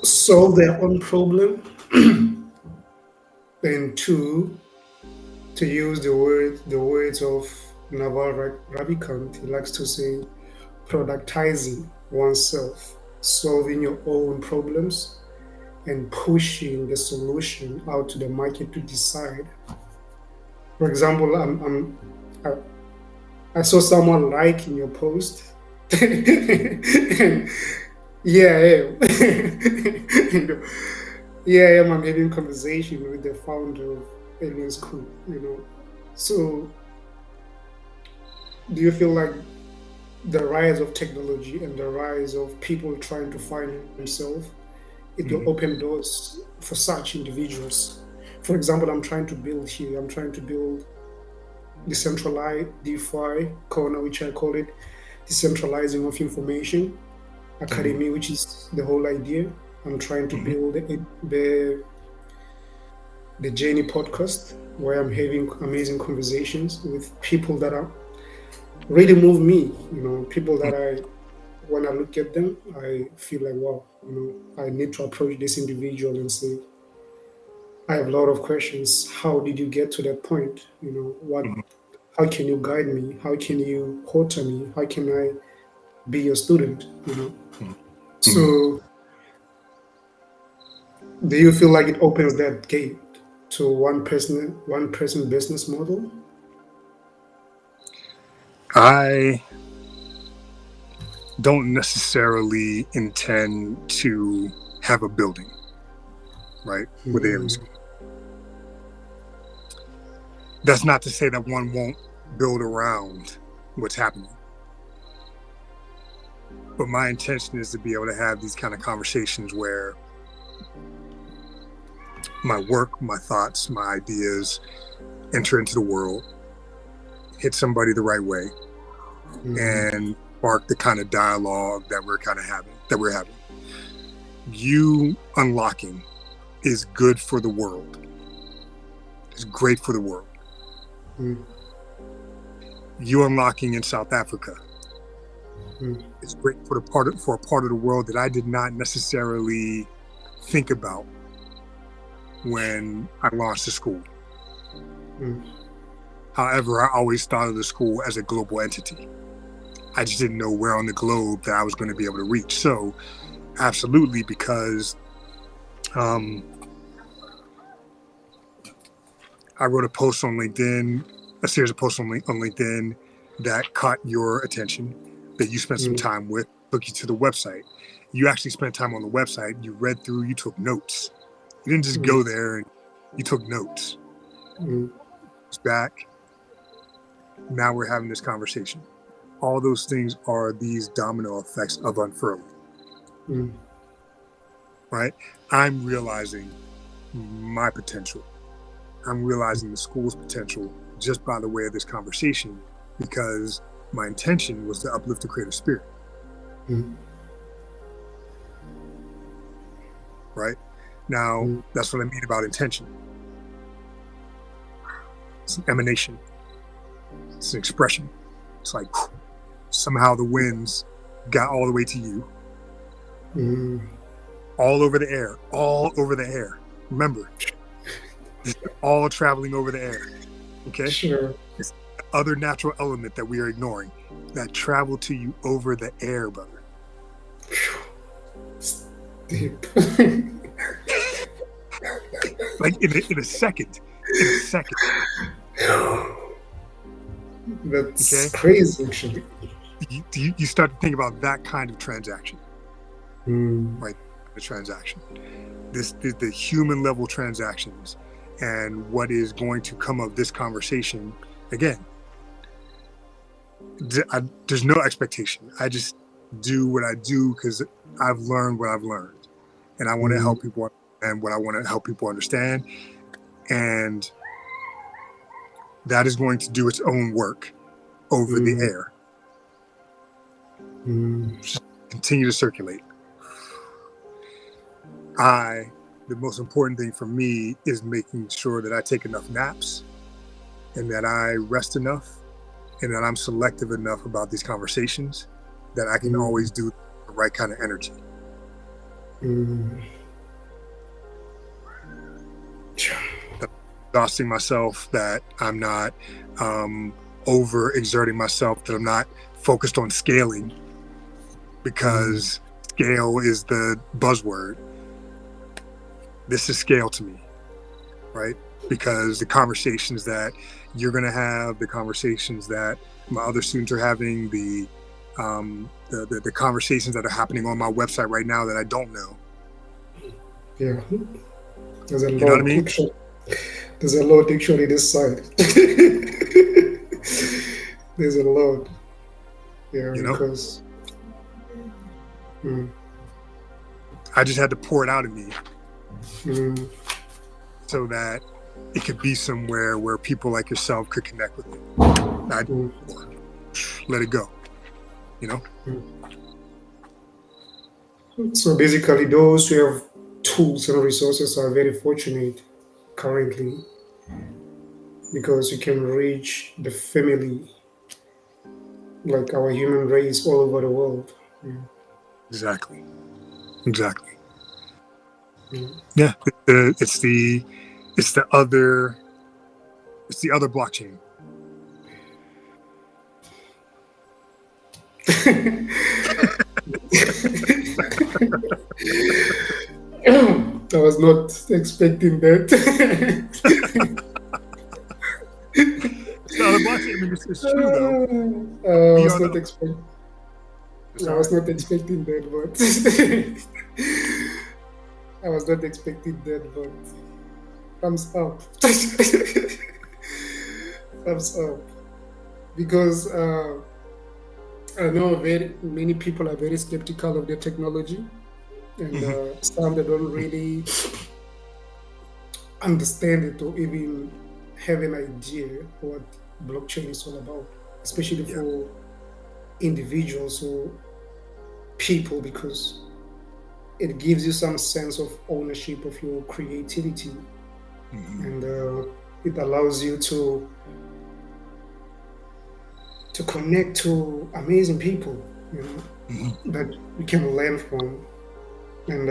solve their own problem, and to use the words of Naval Ravikant, he likes to say, productizing oneself, solving your own problems, and pushing the solution out to the market to decide. For example, I saw someone liking your post. And I'm having conversation with the founder of ÅŁïEN SCõÖL, So do you feel like the rise of technology and the rise of people trying to find themselves, it will open doors for such individuals? For example, I'm trying to build decentralized DeFi corner, which I call it decentralizing of information academy, which is the whole idea. I'm trying to build the Journey podcast, where I'm having amazing conversations with people that are really move me, people that when I look at them, I feel like, wow, I need to approach this individual and say, I have a lot of questions. How did you get to that point? How can you guide me? How can you tutor me? How can I be your student? So do you feel like it opens that gate to one person business model? I don't necessarily intend to have a building, right, with ÅŁïEN SCõÖL. That's not to say that one won't build around what's happening. But my intention is to be able to have these kind of conversations where my work, my thoughts, my ideas enter into the world, hit somebody the right way, and spark the kind of dialogue that we're having. You unlocking is good for the world. It's great for the world. You unlocking in South Africa is great for a part of the world that I did not necessarily think about when I launched the school. However, I always thought of the school as a global entity. I just didn't know where on the globe that I was going to be able to reach. So, absolutely, because I wrote a post on LinkedIn, a series of posts on LinkedIn that caught your attention, that you spent some time with, took you to the website. You actually spent time on the website. You read through, you took notes. You didn't just go there and you took notes. It's back. Now we're having this conversation. All those things are these domino effects of unfurling. Right? I'm realizing my potential. I'm realizing the school's potential just by the way of this conversation, because my intention was to uplift the creative spirit. Right? Now, that's what I mean about intention. It's an emanation. It's an expression. It's like somehow the winds got all the way to you. All over the air. All over the air. Remember, it's all traveling over the air. Okay? Sure. It's the other natural element that we are ignoring that travel to you over the air, brother. Deep. Like in a second. That's crazy, actually. You start to think about that kind of transaction. Right? The transaction. The human level transactions, and what is going to come of this conversation. Again, there's no expectation. I just do what I do because I've learned what I've learned, and I want to help people and what I want to help people understand, and that is going to do its own work over the air. Just continue to circulate. The most important thing for me is making sure that I take enough naps, and that I rest enough, and that I'm selective enough about these conversations that I can always do the right kind of energy. Exhausting myself, that I'm not over exerting myself, that I'm not focused on scaling, because scale is the buzzword. This is scale to me, right? Because the conversations that you're going to have, the conversations that my other students are having, the conversations that are happening on my website right now that I don't know. Yeah. There's a You know what I lot mean? There's a lot actually this side. There's a lot. Yeah, You know? because I just had to pour it out of me so that it could be somewhere where people like yourself could connect with it. Let it go, you know? So basically, those who have tools and resources are very fortunate currently, because you can reach the family, like our human race, all over the world. Exactly. Yeah, it's the other blockchain. I was not expecting that. It's the other blockchain. I mean, it's true though. I was not expecting that, but I was not expecting that, but thumbs up. Thumbs up. Because I know very many people are very skeptical of the technology, and some that don't really understand it or even have an idea what blockchain is all about, especially Yeah. for individuals or people, because it gives you some sense of ownership of your creativity, and it allows you to connect to amazing people, you know, that you can learn from. And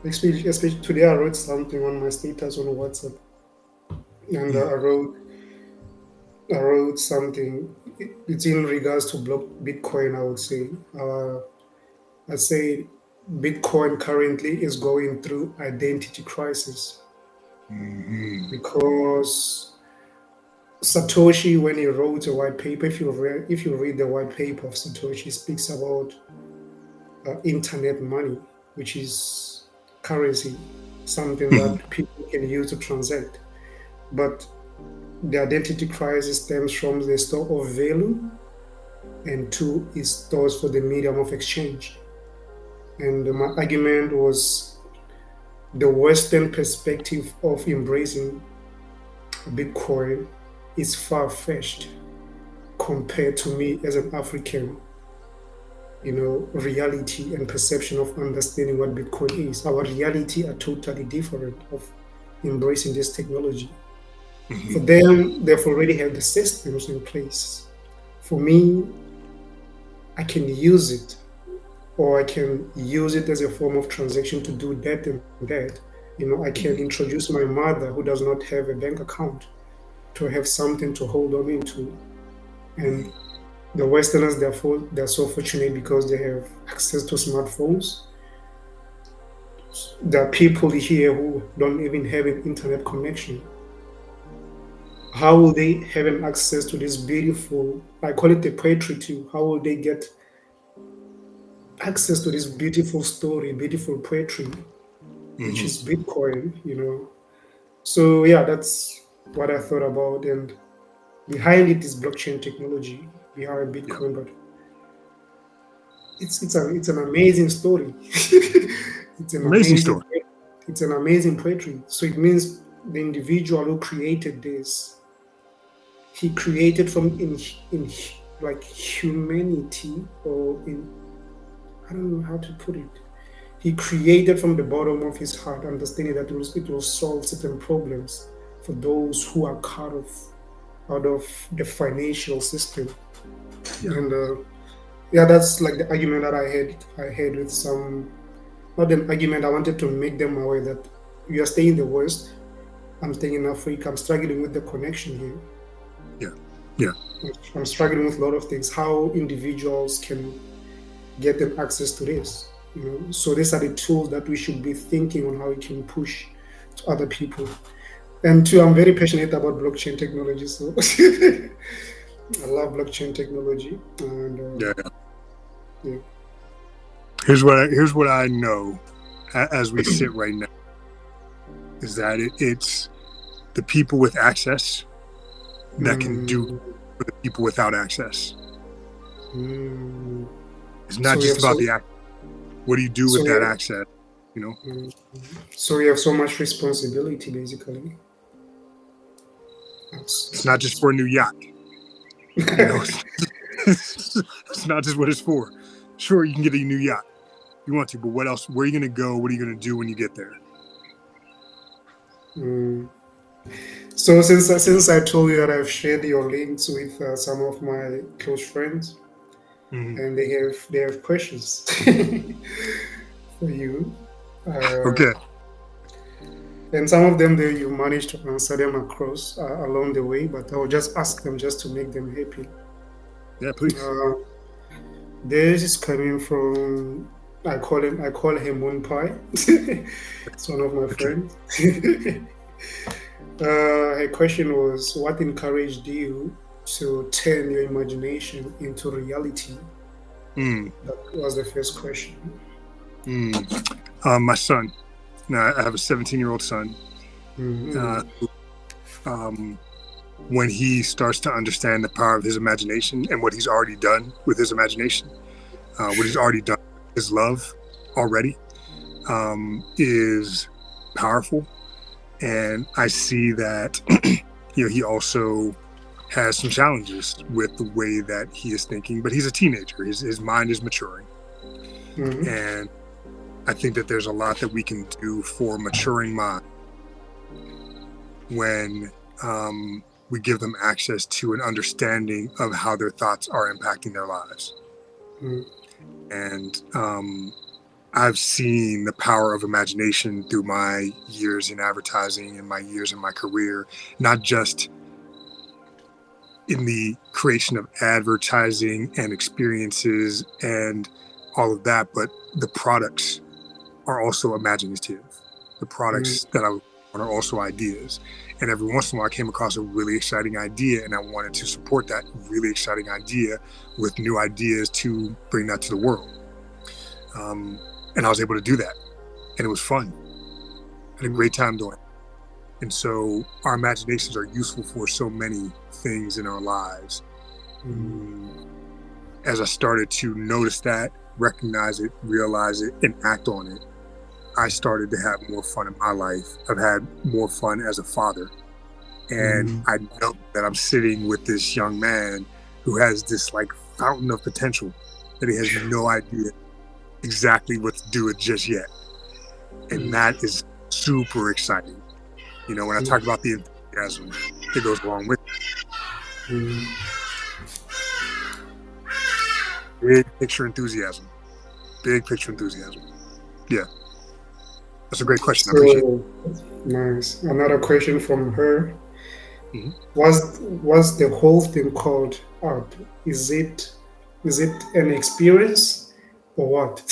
especially today, I wrote something on my status on WhatsApp, and I wrote something. It's in regards to Bitcoin. I would say, I say, Bitcoin currently is going through identity crisis because Satoshi, when he wrote a white paper, if you read the white paper of Satoshi, he speaks about internet money, which is currency, something that people can use to transact. But the identity crisis stems from the store of value, and two is stores for the medium of exchange. And my argument was the Western perspective of embracing Bitcoin is far-fetched compared to me as an African, reality and perception of understanding what Bitcoin is. Our reality are totally different of embracing this technology. For them, they've already have the systems in place. For me, I can use it, or I can use it as a form of transaction to do that and that. I can introduce my mother who does not have a bank account to have something to hold on into. And the Westerners, therefore, they're so fortunate because they have access to smartphones. There are people here who don't even have an internet connection. How will they have an access to this beautiful, I call it the poetry too, how will they get access to this beautiful story, beautiful poetry, which is Bitcoin? So yeah, that's what I thought about. And behind it is blockchain technology, behind Bitcoin, but it's an amazing story. it's an Amazing story. it's an amazing poetry. So it means the individual who created this, he created from in like humanity, or in, I don't know how to put it. He created from the bottom of his heart, understanding that it will solve certain problems for those who are cut off out of the financial system. And yeah, that's like the argument that I had with some, not an argument. I wanted to make them aware that you are staying in the West, I'm staying in Africa, I'm struggling with the connection here. Yeah. I'm struggling with a lot of things. How individuals can get them access to this. So these are the tools that we should be thinking on how we can push to other people. And two, I'm very passionate about blockchain technology. So I love blockchain technology. And yeah. Here's what I know as we sit right now is that it's the people with access that can do for the people without access. It's not So just about the access. What do you do with that access? So we have so much responsibility, basically. It's not just for a new yacht. It's not just what it's for. Sure, you can get a new yacht if you want to, but what else? Where are you going to go? What are you going to do when you get there? So since I told you that I've shared your links with some of my close friends, and they have questions for you. Okay. And some of them you managed to answer them across along the way, but I will just ask them just to make them happy. Yeah, please. This is coming from, I call him Moon Pie. It's one of my friends. Her question was, what encouraged you to turn your imagination into reality? That was the first question. My son. Now, I have a 17-year-old son. when he starts to understand the power of his imagination and what he's already done with his imagination, what he's already done, his love already, is powerful. And I see that, he also has some challenges with the way that he is thinking, but he's a teenager. His mind is maturing. Mm-hmm. And I think that there's a lot that we can do for maturing mind when we give them access to an understanding of how their thoughts are impacting their lives. Mm-hmm. And I've seen the power of imagination through my years in advertising and my years in my career, not just in the creation of advertising and experiences and all of that, but the products are also imaginative. The products that I want are also ideas. And every once in a while I came across a really exciting idea and I wanted to support that really exciting idea with new ideas to bring that to the world. And I was able to do that. And it was fun. I had a great time doing it. And so our imaginations are useful for so many things in our lives. As I started to notice that, recognize it, realize it, and act on it, I started to have more fun in my life. I've had more fun as a father. And I know that I'm sitting with this young man who has this like fountain of potential that he has no idea exactly what to do with just yet. And that is super exciting. You know, when I talk about the enthusiasm, it goes along with it. Big picture enthusiasm. Big picture enthusiasm. Yeah. That's a great question. I appreciate it. Nice. Another question from her. Mhm. What's the whole thing called art? Is it an experience or what?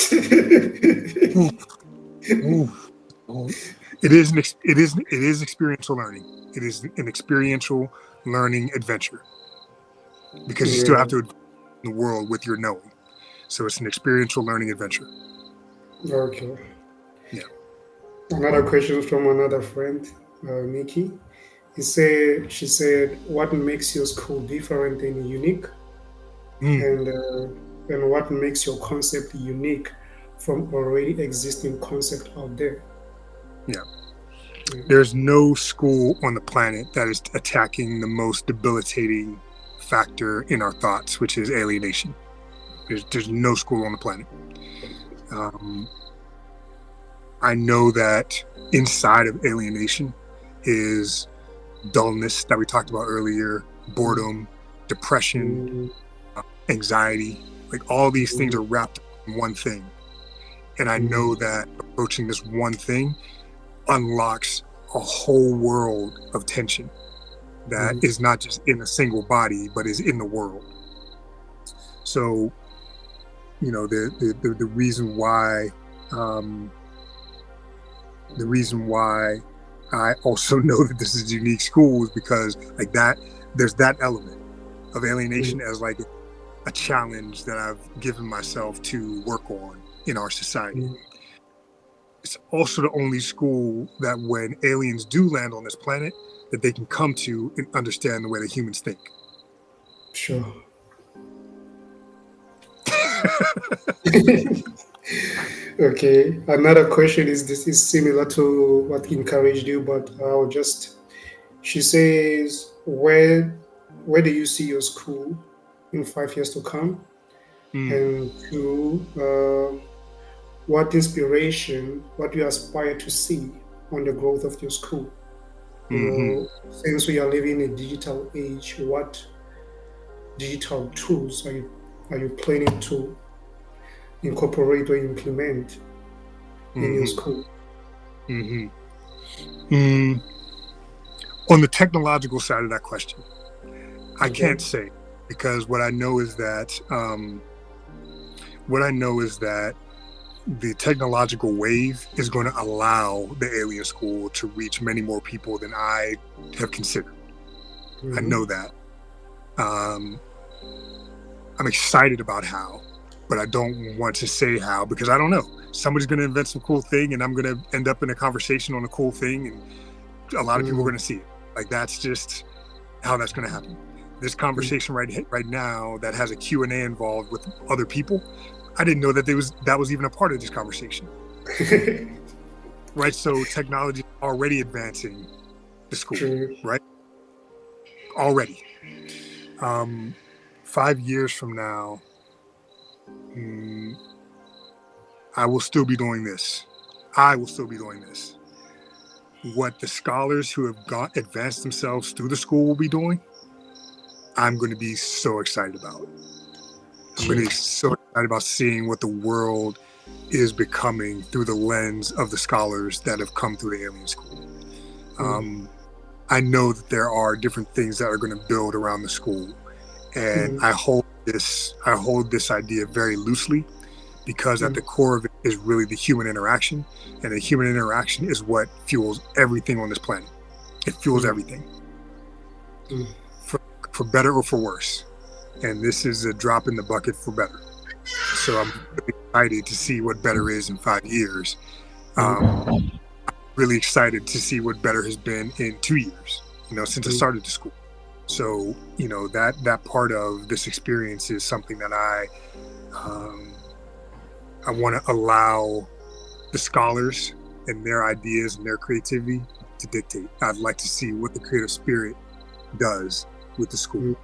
It is experiential learning. It is an experiential learning adventure because you still have to advance in the world with your knowing. So it's an experiential learning adventure. Okay. Yeah. Another question from another friend, Nikki. She said, what makes your school different and unique? And what makes your concept unique from already existing concept out there? Yeah. There's no school on the planet that is attacking the most debilitating factor in our thoughts, which is alienation. There's no school on the planet. I know that inside of alienation is dullness that we talked about earlier, boredom, depression, anxiety. Like all these things are wrapped in one thing. And I know that approaching this one thing unlocks a whole world of tension that is not just in a single body, but is in the world. So, you know, the reason why I also know that this is a unique school is because like that, there's that element of alienation as like a challenge that I've given myself to work on in our society. It's also the only school that when aliens do land on this planet, that they can come to and understand the way that humans think. Sure. Okay. Another question is this is similar to what encouraged you, but she says, where do you see your school in 5 years to come? And two, what inspiration, what you aspire to see on the growth of your school? You know, since we are living in a digital age, what digital tools are you planning to incorporate or implement in your school? On the technological side of that question, I can't say, because what I know is that the technological wave is going to allow the alien school to reach many more people than I have considered. I know that. I'm excited about how, but I don't want to say how because I don't know. Somebody's going to invent some cool thing and I'm going to end up in a conversation on a cool thing and a lot of people are going to see it. Like that's just how that's going to happen. This conversation right now that has a Q&A involved with other people, I didn't know that that was even a part of this conversation. Right? So technology is already advancing the school, True. right? Already. 5 years from now, I will still be doing this. What the scholars who have advanced themselves through the school will be doing, I'm going to be so excited about. I'm going to be so excited about seeing what the world is becoming through the lens of the scholars that have come through the alien school. I know that there are different things that are going to build around the school, and I hold this idea very loosely, because at the core of it is really the human interaction, and the human interaction is what fuels everything on this planet. It fuels everything, for better or for worse. And this is a drop in the bucket for better. So I'm really excited to see what better is in 5 years. Really excited to see what better has been in 2 years, since I started the school. So, that part of this experience is something that I want to allow the scholars and their ideas and their creativity to dictate. I'd like to see what the creative spirit does with the school.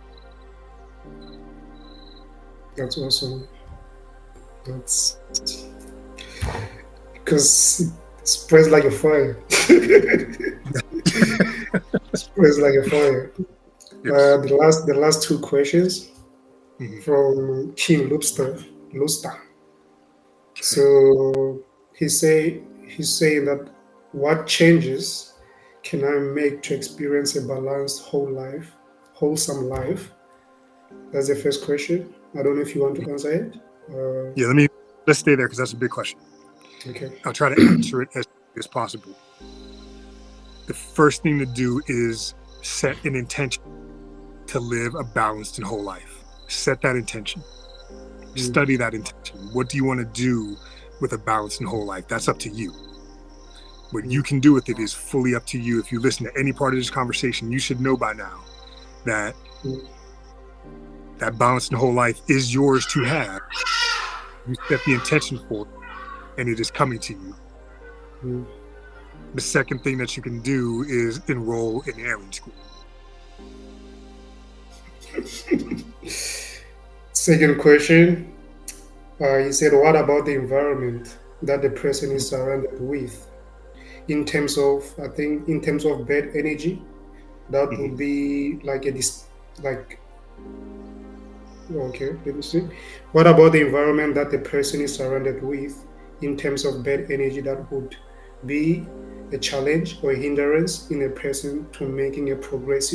That's awesome. That's because it spreads like a fire. Spreads like a fire. Yes. The last two questions from Kim Luster. So he's saying that, what changes can I make to experience a balanced wholesome life? That's the first question. I don't know if you want to answer it. Yeah, let's stay there, because that's a big question. Okay. I'll try to answer it as possible. The first thing to do is set an intention to live a balanced and whole life. Set that intention. Study that intention. What do you want to do with a balanced and whole life? That's up to you. What you can do with it is fully up to you. If you listen to any part of this conversation, you should know by now that that balanced and whole life is yours to have. You set the intention for it, and it is coming to you. The second thing that you can do is enroll in alien school. Second question. He said, what about the environment that the person is surrounded with? In terms of bad energy, that would be like okay, let me see. What about the environment that the person is surrounded with in terms of bad energy that would be a challenge or a hindrance in a person to make progress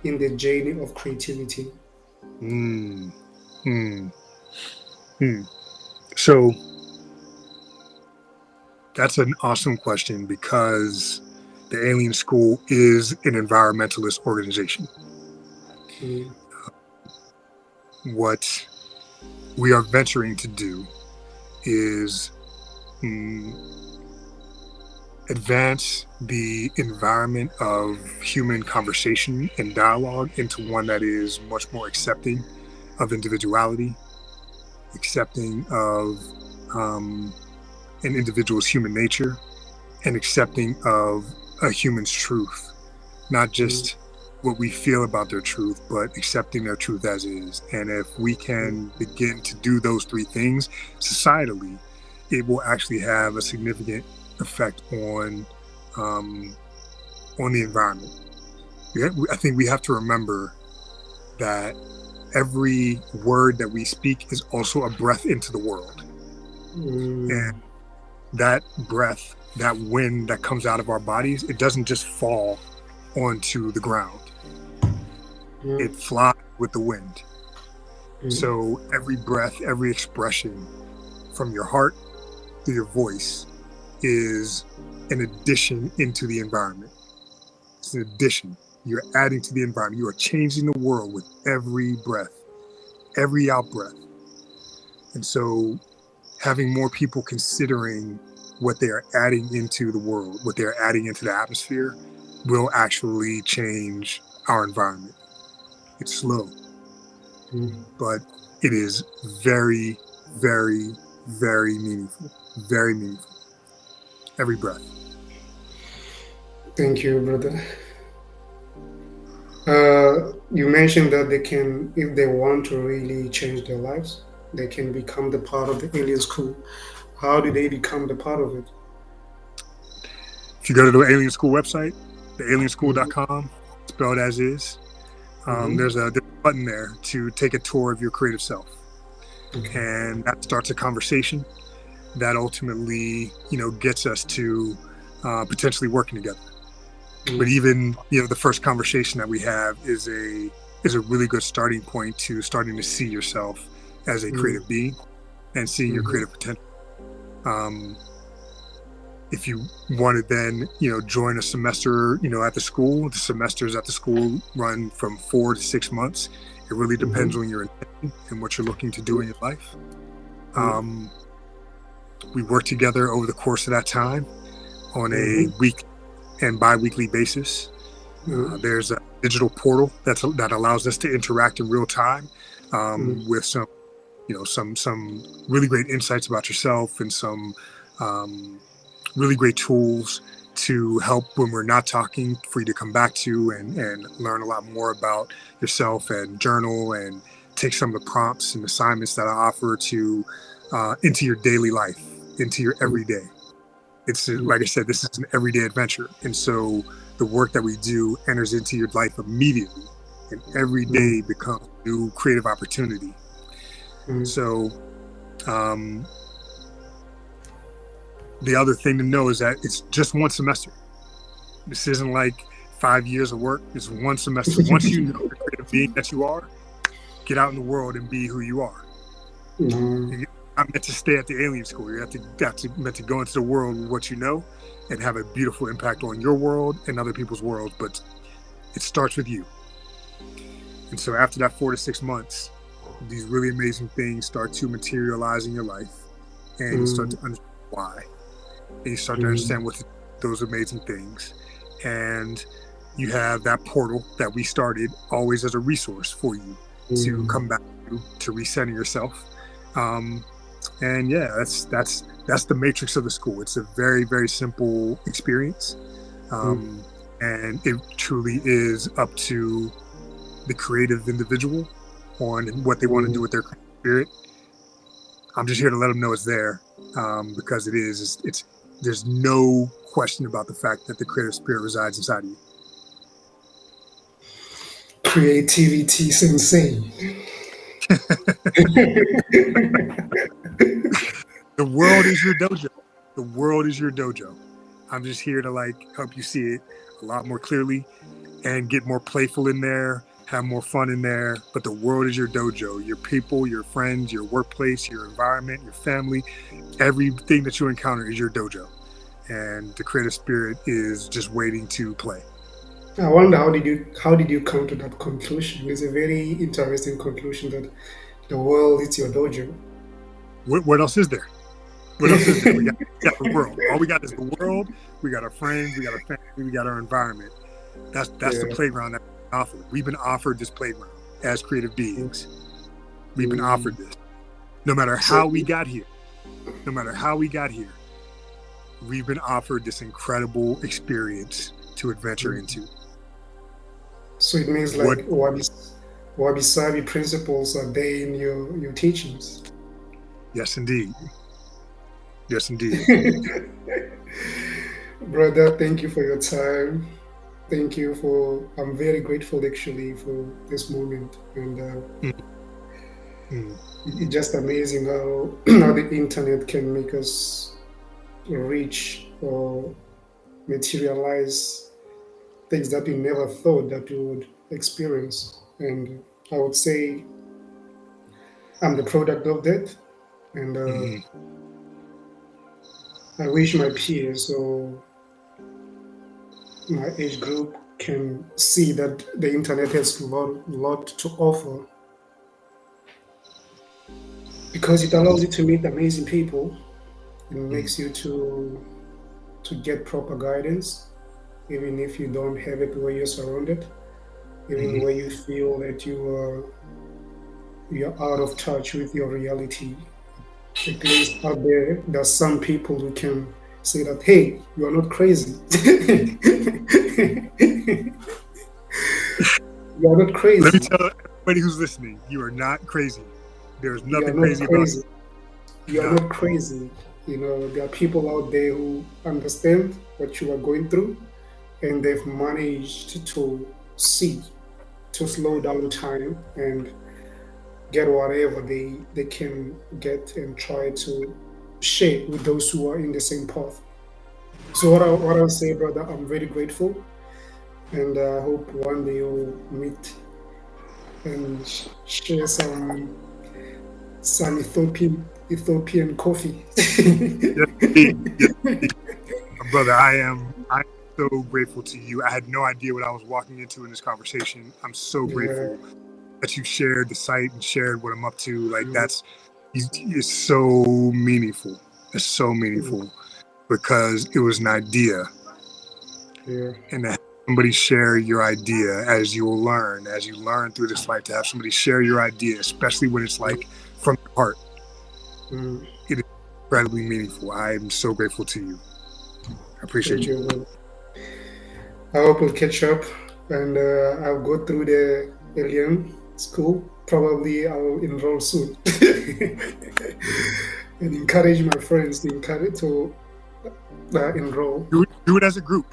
in the journey of creativity? So that's an awesome question, because the Alien School is an environmentalist organization. What we are venturing to do is advance the environment of human conversation and dialogue into one that is much more accepting of individuality, accepting of an individual's human nature, and accepting of a human's truth, not just what we feel about their truth, but accepting their truth as is. And if we can begin to do those three things societally, it will actually have a significant effect on the environment. I think we have to remember that every word that we speak is also a breath into the world. And that breath, that wind that comes out of our bodies, it doesn't just fall onto the ground. It flies with the wind. So every breath, every expression from your heart to your voice is an addition into the environment. It's an addition. You're adding to the environment. You are changing the world with every breath, every out breath. And so having more people considering what they are adding into the world, what they are adding into the atmosphere, will actually change our environment. It's slow, but it is very, very, very meaningful. Very meaningful. Every breath. Thank you, brother. You mentioned that they can, if they want to really change their lives, they can become the part of the Alien School. How do they become the part of it? If you go to the Alien School website, thealienschool.com, spelled as is, there's a button there to take a tour of your creative self. And that starts a conversation that ultimately, gets us to potentially working together. But even, the first conversation that we have is a really good starting point to starting to see yourself as a creative being and seeing your creative potential. If you want to then, join a semester, at the school, the semesters at the school run from 4 to 6 months. It really depends on your intent and what you're looking to do in your life. We work together over the course of that time on a week and bi-weekly basis. There's a digital portal that allows us to interact in real time with some really great insights about yourself and some really great tools to help when we're not talking, for you to come back to and learn a lot more about yourself and journal and take some of the prompts and assignments that I offer to into your daily life, into your everyday. It's like I said, this is an everyday adventure. And so the work that we do enters into your life immediately, and every day becomes a new creative opportunity. So the other thing to know is that it's just one semester. This isn't like 5 years of work. It's one semester. Once you know the creative being that you are, get out in the world and be who you are. You're not meant to stay at the Alien School. You're meant to go into the world with what you know and have a beautiful impact on your world and other people's worlds. But it starts with you. And so after that 4 to 6 months, these really amazing things start to materialize in your life, and you start to understand why. And you start to understand what those amazing things. And you have that portal that we started always as a resource for you to come back to resetting yourself. And yeah, that's the matrix of the school. It's a very, very simple experience. And it truly is up to the creative individual on what they want to do with their spirit. I'm just here to let them know it's there, because there's no question about the fact that the creative spirit resides inside of you. Creativity Sensei. The world is your dojo. The world is your dojo. I'm just here to help you see it a lot more clearly and get more playful in there, have more fun in there. But the world is your dojo. Your people, your friends, your workplace, your environment, your family, everything that you encounter is your dojo. And the creative spirit is just waiting to play. I wonder how did you come to that conclusion? It's a very interesting conclusion that the world is your dojo. What else is there? What else is there? We got the world. All we got is the world. We got our friends. We got our family. We got our environment. That's the playground that we're offered. We've been offered this playground as creative beings. We've been offered this. No matter how we got here, we've been offered this incredible experience to adventure into. So it means wabi-sabi principles are there in your teachings. Yes, indeed. Yes, indeed. Brother, thank you for your time. Thank you I'm very grateful actually for this moment. And it's just amazing how the internet can make us reach or materialize things that we never thought that we would experience. And I would say I'm the product of that. And I wish my peers or my age group can see that the internet has a lot to offer, because it allows you to meet amazing people. It makes you to get proper guidance, even if you don't have it where you're surrounded, even where you feel that you're out of touch with your reality. At least out there's some people who can say that, hey, you are not crazy. You are not crazy. Let me tell everybody who's listening, you are not crazy. There's You are nothing not crazy about it. You are not crazy. There are people out there who understand what you are going through, and they've managed to slow down time and get whatever they can get and try to share with those who are in the same path. So what I'll say, brother, I'm very grateful, and I hope one day you'll meet and share some Ethiopian coffee. Brother, I'm so grateful to you. I had no idea what I was walking into in this conversation. I'm so grateful that you shared the site and shared what I'm up to. Like it's so meaningful. It's so meaningful because it was an idea. Yeah. And to have somebody share your idea as you learn through this life, to have somebody share your idea, especially when it's like from your heart, it is incredibly meaningful. I'm so grateful to you. I appreciate you. Thank you. I hope we'll catch up, and I'll go through the alien school. Probably I'll enroll soon, and encourage my friends to enroll. Do it as a group.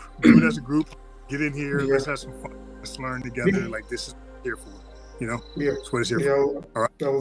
Get in here. Let's have some fun. Let's learn together. Like this is what we're here for. Yeah. That's what it's here for. Yeah, All right. I'll